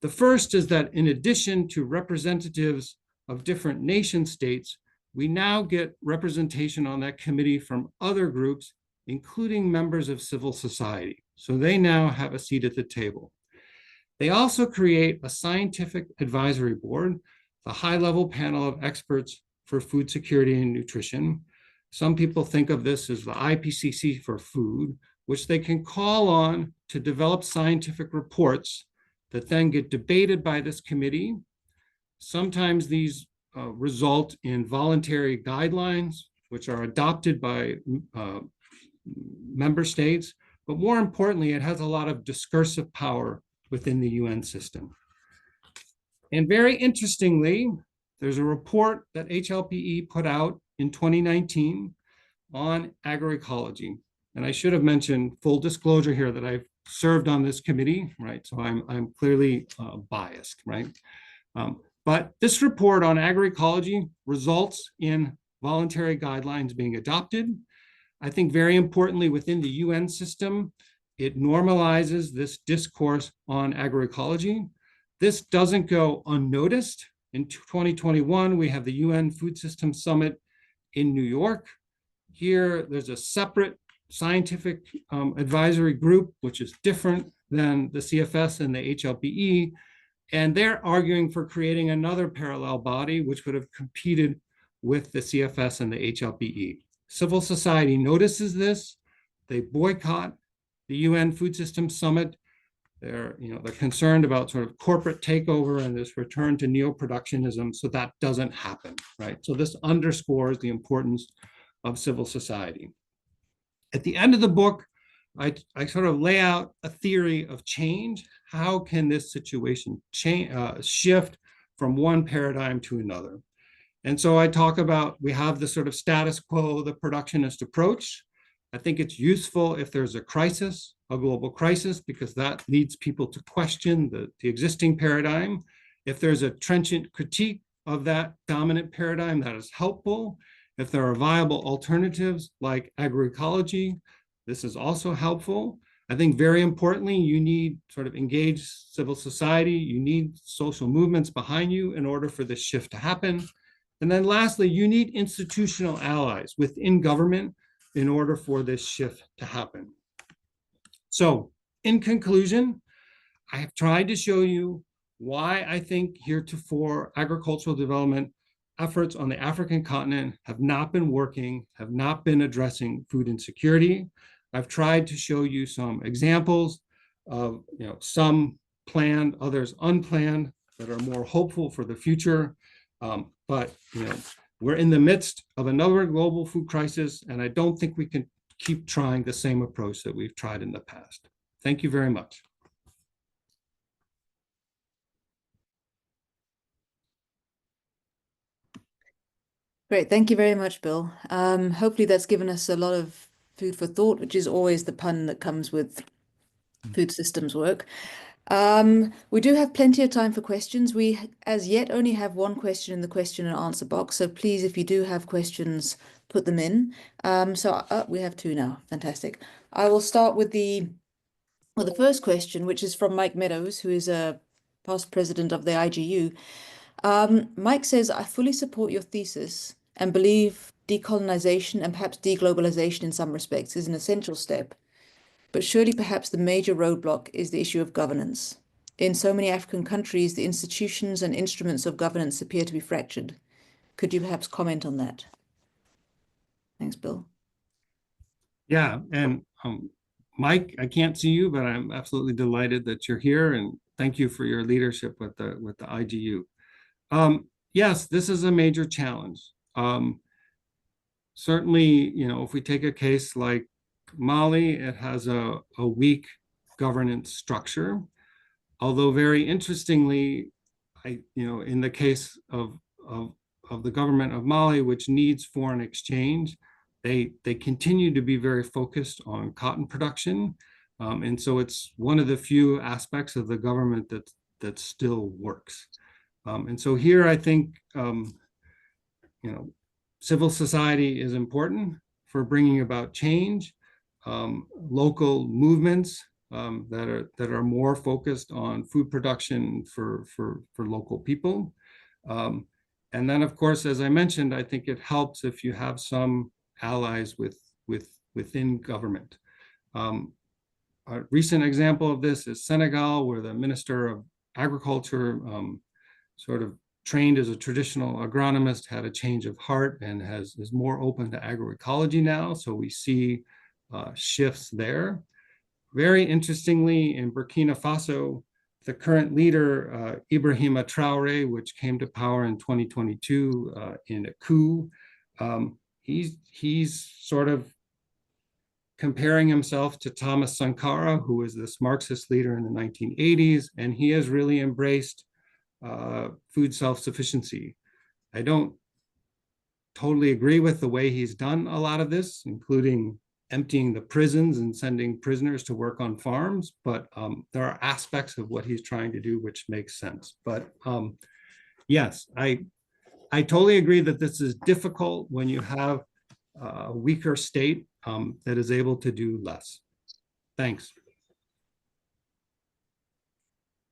Speaker 2: The first is that in addition to representatives of different nation states, we now get representation on that committee from other groups, including members of civil society. So they now have a seat at the table. They also create a scientific advisory board, the high-level panel of experts for food security and nutrition. Some people think of this as the IPCC for food, which they can call on to develop scientific reports that then get debated by this committee. Sometimes these result in voluntary guidelines, which are adopted by member states. But more importantly, it has a lot of discursive power within the UN system. And very interestingly, there's a report that HLPE put out in 2019 on agroecology. And I should have mentioned, full disclosure here, that I've served on this committee, right? So I'm clearly biased, right? But this report on agroecology results in voluntary guidelines being adopted. I think very importantly within the UN system, it normalizes this discourse on agroecology. This doesn't go unnoticed. In 2021, we have the UN Food System Summit in New York. Here, there's a separate scientific advisory group, which is different than the CFS and the HLPE. And they're arguing for creating another parallel body, which would have competed with the CFS and the HLPE. Civil society notices this. They boycott the UN Food System Summit. They're concerned about sort of corporate takeover and this return to neo-productionism, so that doesn't happen, right? So this underscores the importance of civil society. At the end of the book, I sort of lay out a theory of change. How can this situation shift from one paradigm to another? And so I talk about, we have the sort of status quo, the productionist approach. I think it's useful if there's a crisis, a global crisis, because that leads people to question the existing paradigm. If there's a trenchant critique of that dominant paradigm, that is helpful. If there are viable alternatives like agroecology, this is also helpful. I think very importantly, you need sort of engaged civil society. You need social movements behind you in order for this shift to happen. And then lastly, you need institutional allies within government in order for this shift to happen. So in conclusion, I have tried to show you why I think heretofore agricultural development efforts on the African continent have not been working, have not been addressing food insecurity. I've tried to show you some examples of some planned, others unplanned, that are more hopeful for the future. But we're in the midst of another global food crisis, and I don't think we can keep trying the same approach that we've tried in the past. Thank you very much.
Speaker 1: Great, thank you very much, Bill. Hopefully that's given us a lot of food for thought, which is always the pun that comes with food systems work. We do have plenty of time for questions. We, as yet, only have one question in the question and answer box. So please, if you do have questions, put them in. We have two now. Fantastic. I will start with the first question, which is from Mike Meadows, who is a past president of the IGU. Mike says, I fully support your thesis and believe decolonization and perhaps deglobalization in some respects is an essential step. But surely perhaps the major roadblock is the issue of governance. In so many African countries, the institutions and instruments of governance appear to be fractured. Could you perhaps comment on that? Thanks, Bill.
Speaker 2: Yeah, and Mike, I can't see you, but I'm absolutely delighted that you're here, and thank you for your leadership with the IGU. Yes, this is a major challenge. Certainly, if we take a case like Mali, it has a weak governance structure. Although very interestingly, in the case of the government of Mali, which needs foreign exchange, they continue to be very focused on cotton production. And so it's one of the few aspects of the government that still works. And so here I think, civil society is important for bringing about change. Local movements that are more focused on food production for local people. And then, of course, as I mentioned, I think it helps if you have some allies with within government. A recent example of this is Senegal, where the Minister of Agriculture, sort of trained as a traditional agronomist, had a change of heart and is more open to agroecology now. So we see shifts there. Very interestingly, in Burkina Faso, the current leader, Ibrahima Traoré, which came to power in 2022 in a coup, he's sort of comparing himself to Thomas Sankara, who was this Marxist leader in the 1980s, and he has really embraced food self-sufficiency. I don't totally agree with the way he's done a lot of this, including emptying the prisons and sending prisoners to work on farms, but there are aspects of what he's trying to do which makes sense. But yes, I totally agree that this is difficult when you have a weaker state that is able to do less. Thanks.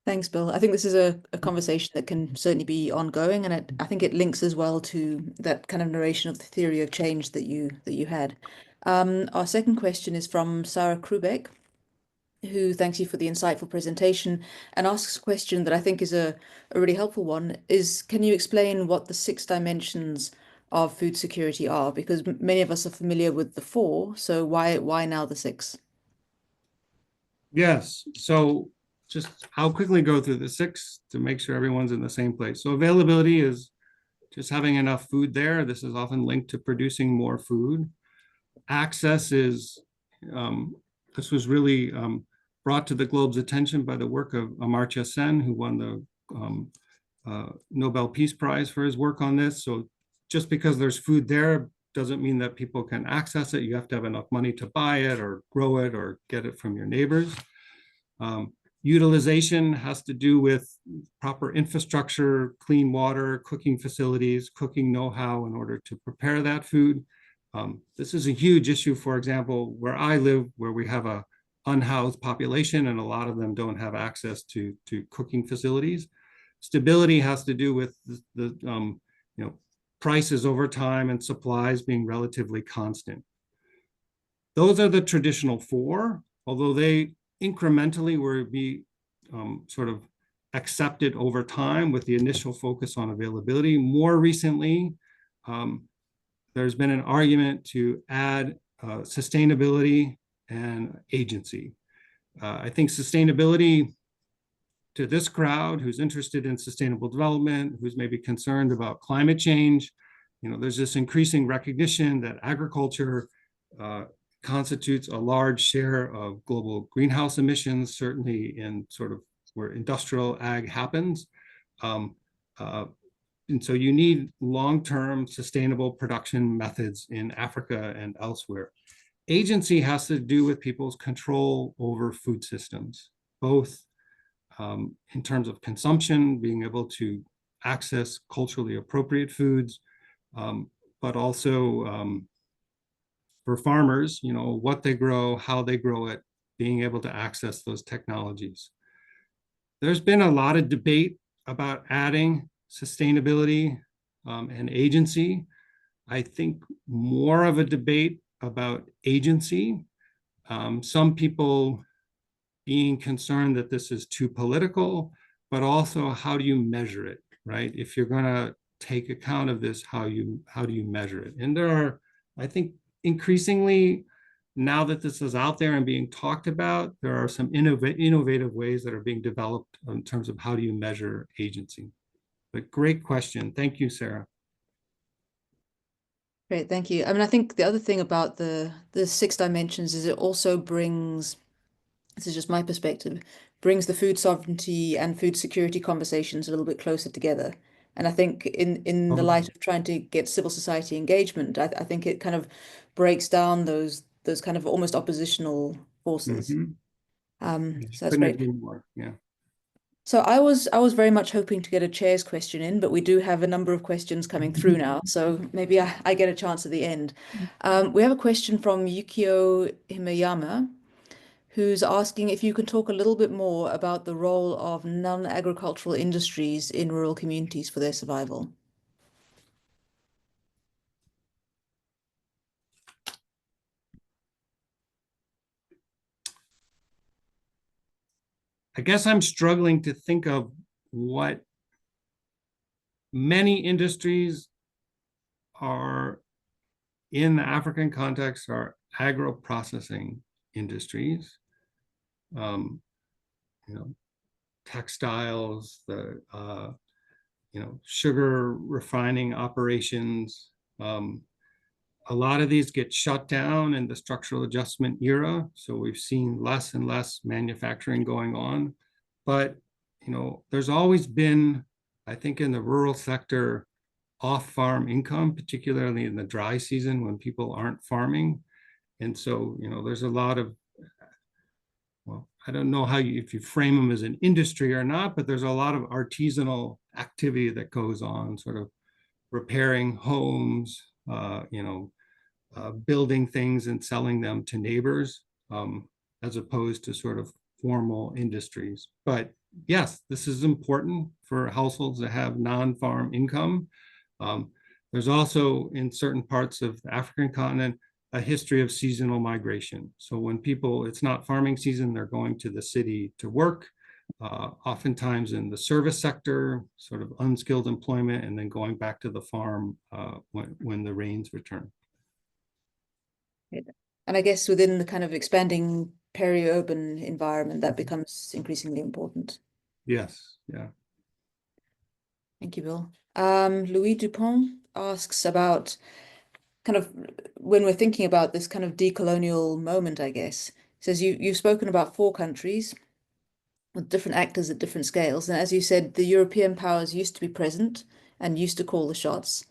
Speaker 1: Thanks, Bill. I think this is a conversation that can certainly be ongoing, and I think it links as well to that kind of narration of the theory of change that you had. Our second question is from Sarah Krubeck, who thanks you for the insightful presentation and asks a question that I think is a really helpful one, is can you explain what the 6 dimensions of food security are? Because many of us are familiar with the 4, so why now the 6?
Speaker 2: Yes, so just I'll quickly go through the 6 to make sure everyone's in the same place. So availability is just having enough food there. This is often linked to producing more food. Access is, this was really brought to the globe's attention by the work of Amartya Sen, who won the Nobel Peace Prize for his work on this. So just because there's food there doesn't mean that people can access it. You have to have enough money to buy it or grow it or get it from your neighbors. Utilization has to do with proper infrastructure, clean water, cooking facilities, cooking know-how in order to prepare that food. This is a huge issue, for example, where I live, where we have a unhoused population and a lot of them don't have access to cooking facilities. Stability has to do with the prices over time and supplies being relatively constant. Those are the traditional 4, although they incrementally will be sort of accepted over time with the initial focus on availability. More recently, there's been an argument to add sustainability and agency. I think sustainability to this crowd who's interested in sustainable development, who's maybe concerned about climate change, there's this increasing recognition that agriculture constitutes a large share of global greenhouse emissions, certainly in sort of where industrial ag happens. And so you need long-term sustainable production methods in Africa and elsewhere. Agency has to do with people's control over food systems, both in terms of consumption, being able to access culturally appropriate foods, but also for farmers, what they grow, how they grow it, being able to access those technologies. There's been a lot of debate about adding sustainability and agency. I think more of a debate about agency. Some people being concerned that this is too political, but also how do you measure it, right? If you're going to take account of this, how do you measure it? And there are, I think, increasingly, now that this is out there and being talked about, there are some innovative ways that are being developed in terms of how do you measure agency. But great question. Thank you, Sarah.
Speaker 1: Great, thank you. I mean, I think the other thing about the 6 dimensions is it also brings, this is just my perspective, brings the food sovereignty and food security conversations a little bit closer together. And I think in the light of trying to get civil society engagement, I think it kind of breaks down those kind of almost oppositional forces.
Speaker 2: Mm-hmm.
Speaker 1: So that's great.
Speaker 2: Yeah.
Speaker 1: So I was very much hoping to get a chair's question in, but we do have a number of questions coming through now. So maybe I get a chance at the end. We have a question from Yukio Himayama, who's asking if you can talk a little bit more about the role of non-agricultural industries in rural communities for their survival.
Speaker 2: I guess I'm struggling to think of what many industries are in the African context are agro-processing industries, um, you know, textiles, sugar refining operations. A lot of these get shut down in the structural adjustment era. So we've seen less and less manufacturing going on. But, there's always been, I think, in the rural sector, off-farm income, particularly in the dry season when people aren't farming. And so, there's a lot of, well, I don't know if you frame them as an industry or not, but there's a lot of artisanal activity that goes on, sort of repairing homes, building things and selling them to neighbors, as opposed to sort of formal industries. But yes, this is important for households to have non-farm income. Um, there's also in certain parts of the African continent a history of seasonal migration. So when it's not farming season, they're going to the city to work, oftentimes in the service sector, sort of unskilled employment, and then going back to the farm when the rains return.
Speaker 1: And I guess within the kind of expanding peri-urban environment, that becomes increasingly important.
Speaker 2: Yes, yeah.
Speaker 1: Thank you, Bill. Louis Dupont asks about kind of when we're thinking about this kind of decolonial moment, I guess. Says you've spoken about 4 countries with different actors at different scales. And as you said, the European powers used to be present and used to call the shots.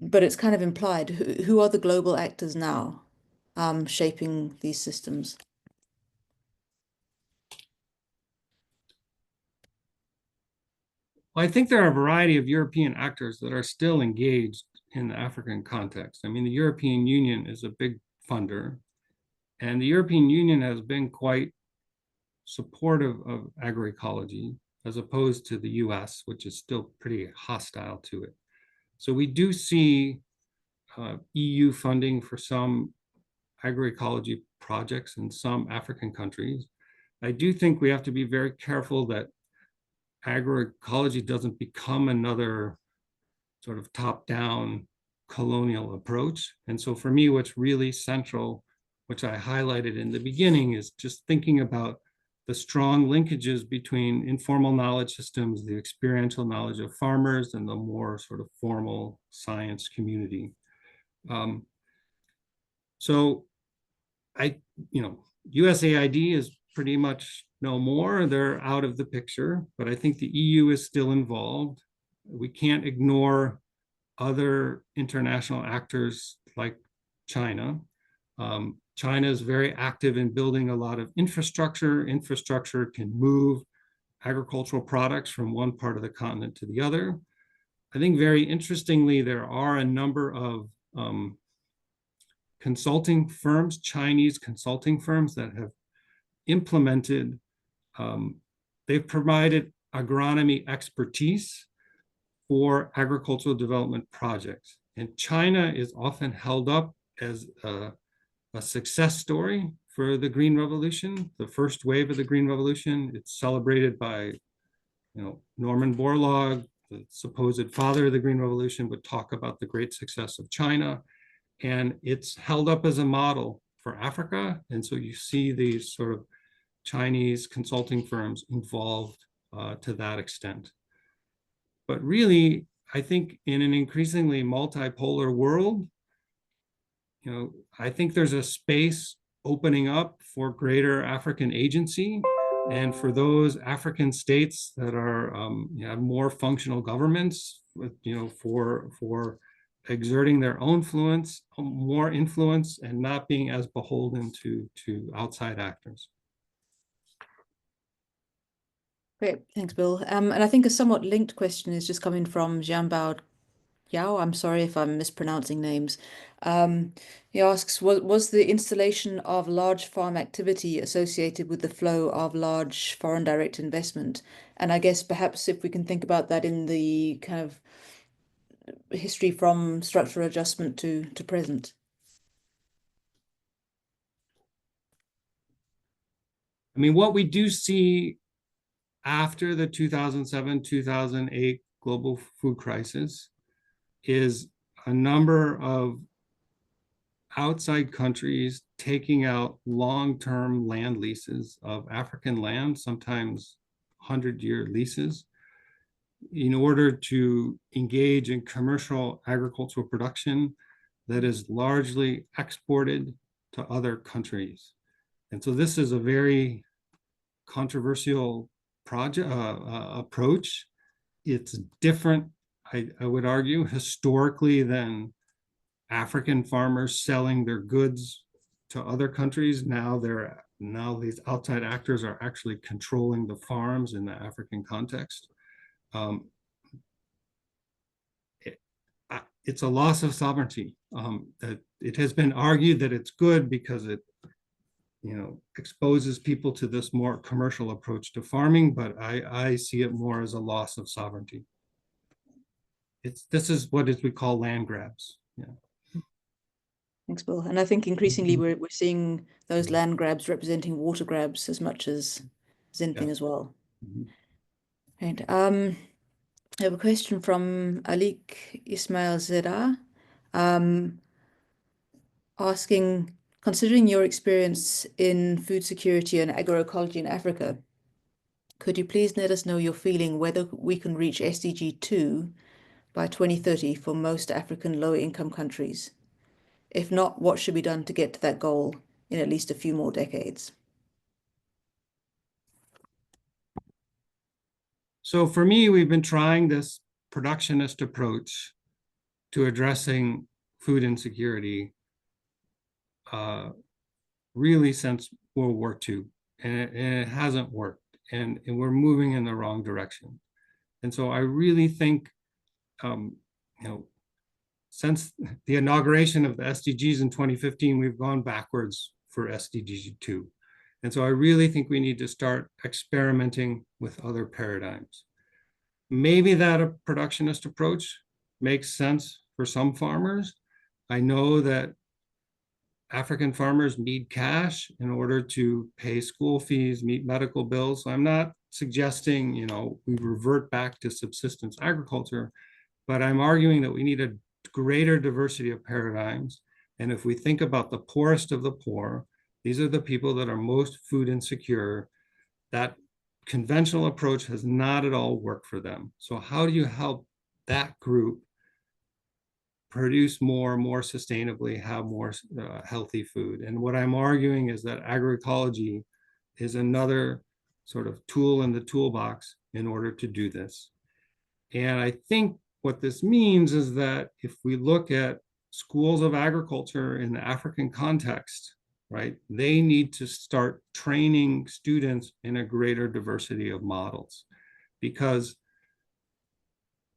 Speaker 1: But it's kind of implied, who are the global actors now, shaping these systems?
Speaker 2: Well, I think there are a variety of European actors that are still engaged in the African context. I mean, the European Union is a big funder, and the European Union has been quite supportive of agroecology as opposed to the US, which is still pretty hostile to it. So we do see EU funding for some agroecology projects in some African countries. I do think we have to be very careful that agroecology doesn't become another sort of top-down colonial approach. And so for me, what's really central, which I highlighted in the beginning, is just thinking about the strong linkages between informal knowledge systems, the experiential knowledge of farmers, and the more sort of formal science community. So USAID is pretty much no more. They're out of the picture, but I think the EU is still involved. We can't ignore other international actors like China. China is very active in building a lot of infrastructure. Infrastructure can move agricultural products from one part of the continent to the other. I think very interestingly, there are a number of consulting firms, Chinese consulting firms that have implemented, they've provided agronomy expertise for agricultural development projects. And China is often held up as a success story for the Green Revolution, the first wave of the Green Revolution. It's celebrated by, Norman Borlaug, the supposed father of the Green Revolution, would talk about the great success of China. And it's held up as a model for Africa. And so you see these sort of Chinese consulting firms involved to that extent. But really, I think in an increasingly multipolar world, I think there's a space opening up for greater African agency, and for those African states that are have more functional governments, with, for exerting their own more influence, and not being as beholden to outside actors.
Speaker 1: Great, thanks, Bill. And I think a somewhat linked question is just coming from Jianbao Yao. I'm sorry if I'm mispronouncing names. He asks, was the installation of large farm activity associated with the flow of large foreign direct investment? And I guess perhaps if we can think about that in the kind of history from structural adjustment to present.
Speaker 2: I mean, what we do see after the 2007-2008 global food crisis is a number of outside countries taking out long-term land leases of African land, sometimes 100-year leases, in order to engage in commercial agricultural production that is largely exported to other countries. And so this is a very controversial project approach. It's different, I would argue, historically than African farmers selling their goods to other countries. Now these outside actors are actually controlling the farms in the African context. It's a loss of sovereignty. That it has been argued that it's good because it, exposes people to this more commercial approach to farming, but I see it more as a loss of sovereignty. This is what we call land grabs. Yeah.
Speaker 1: Thanks, Bill. And I think increasingly we're seeing those land grabs representing water grabs as much as anything as well. Right. I have a question from Alik Ismail Zeda, asking, considering your experience in food security and agroecology in Africa, could you please let us know your feeling whether we can reach SDG 2 by 2030 for most African low-income countries? If not, what should be done to get to that goal in at least a few more decades?
Speaker 2: So for me, we've been trying this productionist approach to addressing food insecurity really since World War II, and it hasn't worked, and we're moving in the wrong direction. And so I really think, since the inauguration of the SDGs in 2015, we've gone backwards for SDG 2. And so I really think we need to start experimenting with other paradigms. Maybe that a productionist approach makes sense for some farmers. I know that African farmers need cash in order to pay school fees, meet medical bills. So I'm not suggesting, we revert back to subsistence agriculture, but I'm arguing that we need a greater diversity of paradigms. And if we think about the poorest of the poor, these are the people that are most food insecure. That conventional approach has not at all worked for them. So how do you help that group produce more sustainably, have more healthy food? And what I'm arguing is that agroecology is another sort of tool in the toolbox in order to do this. And I think what this means is that if we look at schools of agriculture in the African context, right, they need to start training students in a greater diversity of models, because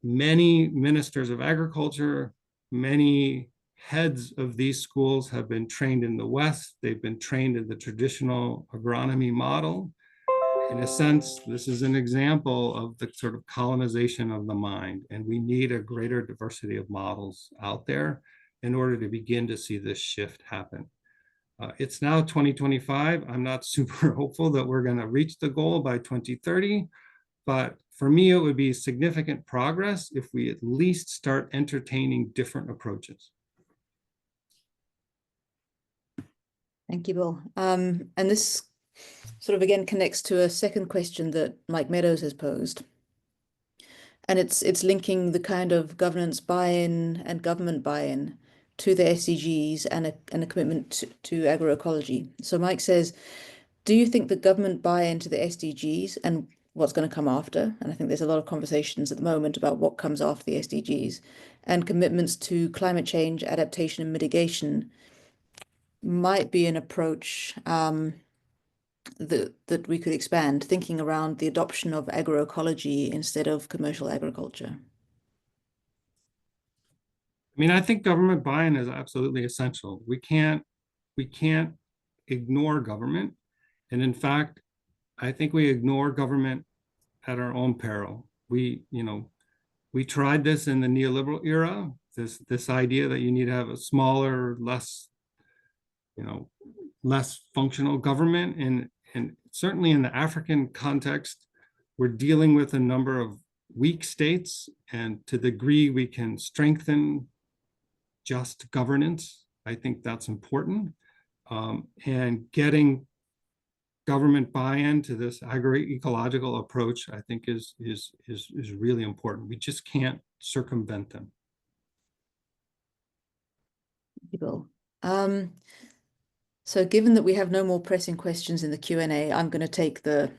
Speaker 2: many ministers of agriculture, many heads of these schools have been trained in the West. They've been trained in the traditional agronomy model. In a sense, this is an example of the sort of colonization of the mind, and we need a greater diversity of models out there in order to begin to see this shift happen. It's now 2025. I'm not super hopeful that we're going to reach the goal by 2030, but for me, it would be significant progress if we at least start entertaining different approaches.
Speaker 1: Thank you, Bill. And this sort of again connects to a second question that Mike Meadows has posed. And it's linking the kind of governance buy-in and government buy-in to the SDGs and a commitment to agroecology. So Mike says, do you think the government buy-in to the SDGs and what's going to come after? And I think there's a lot of conversations at the moment about what comes after the SDGs, and commitments to climate change, adaptation, and mitigation might be an approach that we could expand, thinking around the adoption of agroecology instead of commercial agriculture.
Speaker 2: I mean, I think government buy-in is absolutely essential. We can't ignore government. And in fact, I think we ignore government at our own peril. We tried this in the neoliberal era, this idea that you need to have a smaller, less functional government. and certainly in the African context, we're dealing with a number of weak states, and to the degree we can strengthen just governance, I think that's important. And getting government buy-in to this agroecological approach, I think is really important. We just can't circumvent them.
Speaker 1: Bill. So given that we have no more pressing questions in the Q&A, I'm going to take the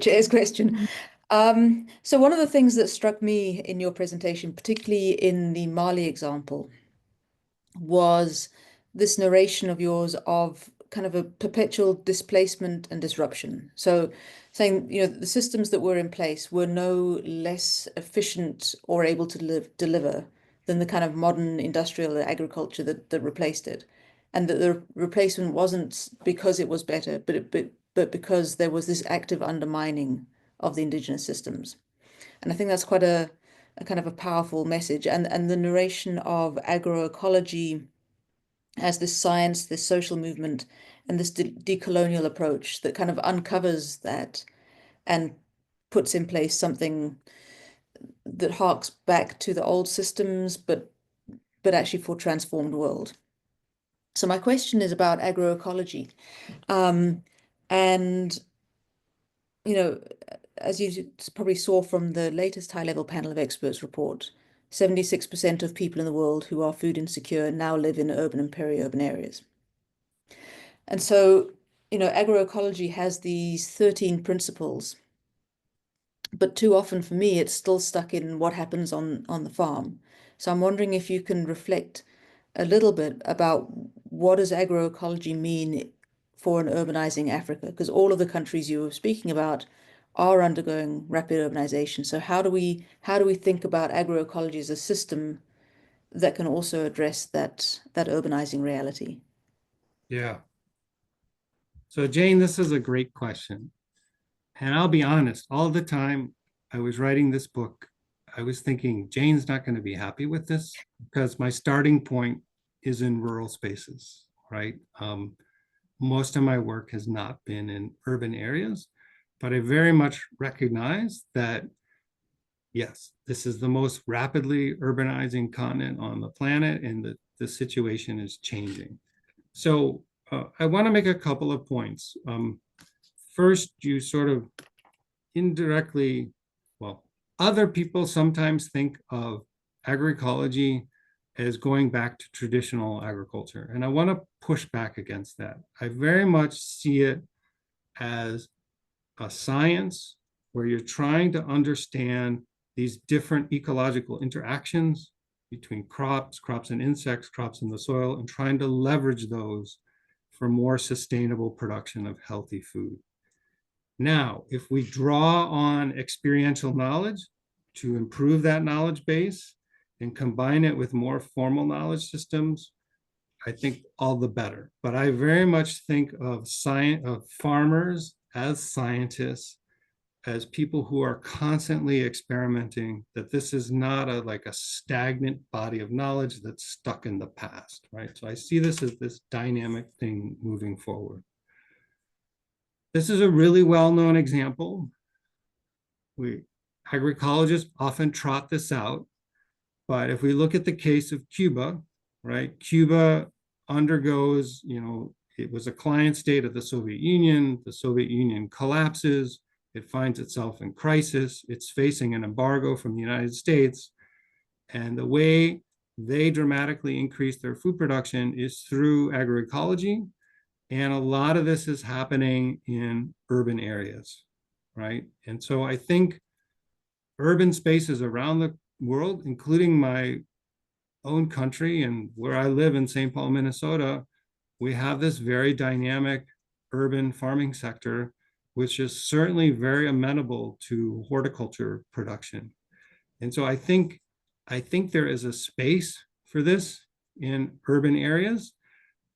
Speaker 1: chair's question. So one of the things that struck me in your presentation, particularly in the Mali example, was this narration of yours of kind of a perpetual displacement and disruption. So saying, you know, the systems that were in place were no less efficient or able to deliver than the kind of modern industrial agriculture that replaced it. And that the replacement wasn't because it was better, but because there was this active undermining of the indigenous systems. And I think that's quite a kind of a powerful message. And the narration of agroecology as this science, this social movement, and this decolonial approach that kind of uncovers that and puts in place something that harks back to the old systems, but actually for transformed world. So my question is about agroecology. And, you know, as you probably saw from the latest high-level panel of experts report, 76% of people in the world who are food insecure now live in urban and peri-urban areas. And so, you know, agroecology has these 13 principles, but too often for me, it's still stuck in what happens on the farm. So I'm wondering if you can reflect a little bit about what does agroecology mean for an urbanizing Africa? Because all of the countries you were speaking about are undergoing rapid urbanization. So how do we think about agroecology as a system that can also address that urbanizing reality?
Speaker 2: Yeah. So Jane, this is a great question. And I'll be honest, all the time I was writing this book, I was thinking, Jane's not going to be happy with this because my starting point is in rural spaces, right? Most of my work has not been in urban areas, but I very much recognize that, yes, this is the most rapidly urbanizing continent on the planet, and the situation is changing. So I want to make a couple of points. First, you sort of indirectly, well, other people sometimes think of agroecology as going back to traditional agriculture. And I want to push back against that. I very much see it as a science where you're trying to understand these different ecological interactions between crops and insects, crops in the soil, and trying to leverage those for more sustainable production of healthy food. Now, if we draw on experiential knowledge to improve that knowledge base and combine it with more formal knowledge systems, I think all the better. But I very much think of farmers as scientists, as people who are constantly experimenting, that this is not like a stagnant body of knowledge that's stuck in the past, right? So I see this as this dynamic thing moving forward. This is a really well-known example. Agroecologists often trot this out, but if we look at the case of Cuba, right? Cuba undergoes, it was a client state of the Soviet Union. The Soviet Union collapses. It finds itself in crisis. It's facing an embargo from the United States. And the way they dramatically increase their food production is through agroecology. And a lot of this is happening in urban areas, right? And so I think urban spaces around the world, including my own country and where I live in St. Paul, Minnesota, we have this very dynamic urban farming sector, which is certainly very amenable to horticulture production. And so I think there is a space for this in urban areas.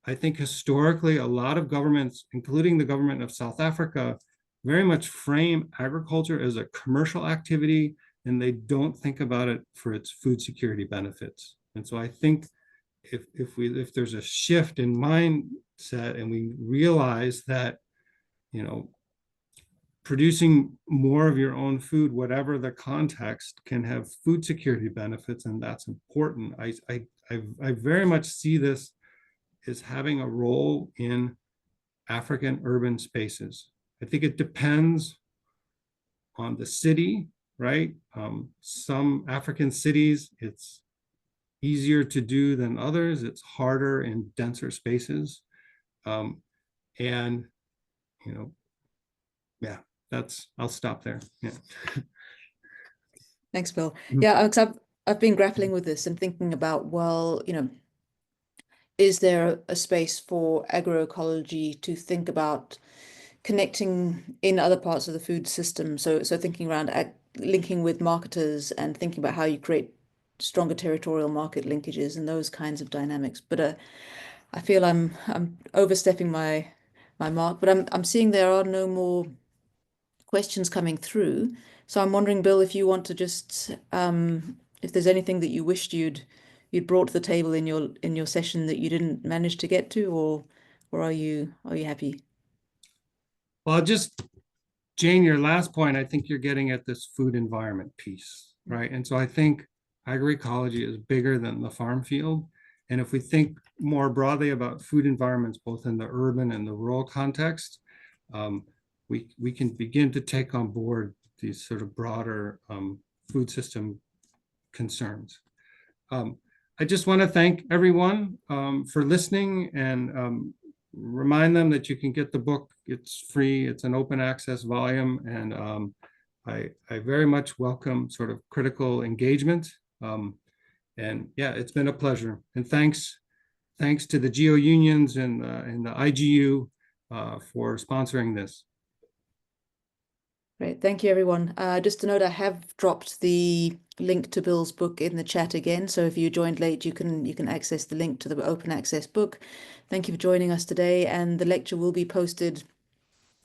Speaker 2: I think historically, a lot of governments, including the government of South Africa, very much frame agriculture as a commercial activity, and they don't think about it for its food security benefits. And so I think if there's a shift in mindset and we realize that you know, producing more of your own food, whatever the context, can have food security benefits, and that's important. I very much see this as having a role in African urban spaces. I think it depends on the city, right? Some African cities, it's easier to do than others. It's harder in denser spaces. And, you know, yeah, I'll stop there. Yeah.
Speaker 1: Thanks, Bill. Yeah, because I've been grappling with this and thinking about, well, is there a space for agroecology to think about connecting in other parts of the food system? So thinking around linking with marketers and thinking about how you create stronger territorial market linkages and those kinds of dynamics. But I feel I'm overstepping my mark, but I'm seeing there are no more questions coming through. So I'm wondering, Bill, if you want to just if there's anything that you wished you'd brought to the table in your session that you didn't manage to get to, or are you happy?
Speaker 2: Well, just Jane, your last point, I think you're getting at this food environment piece, right? And so I think agroecology is bigger than the farm field. And if we think more broadly about food environments, both in the urban and the rural context, we can begin to take on board these sort of broader food system concerns. I just want to thank everyone for listening, and remind them that you can get the book. It's free. It's an open access volume, and I very much welcome sort of critical engagement. And yeah, it's been a pleasure. And thanks to the GEO unions and the IGU for sponsoring this.
Speaker 1: Great, thank you, everyone. Just a note, I have dropped the link to Bill's book in the chat again. So if you joined late, you can access the link to the open access book. Thank you for joining us today, and the lecture will be posted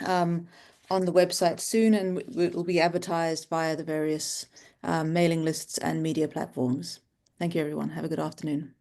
Speaker 1: on the website soon, and it will be advertised via the various mailing lists and media platforms. Thank you, everyone. Have a good afternoon.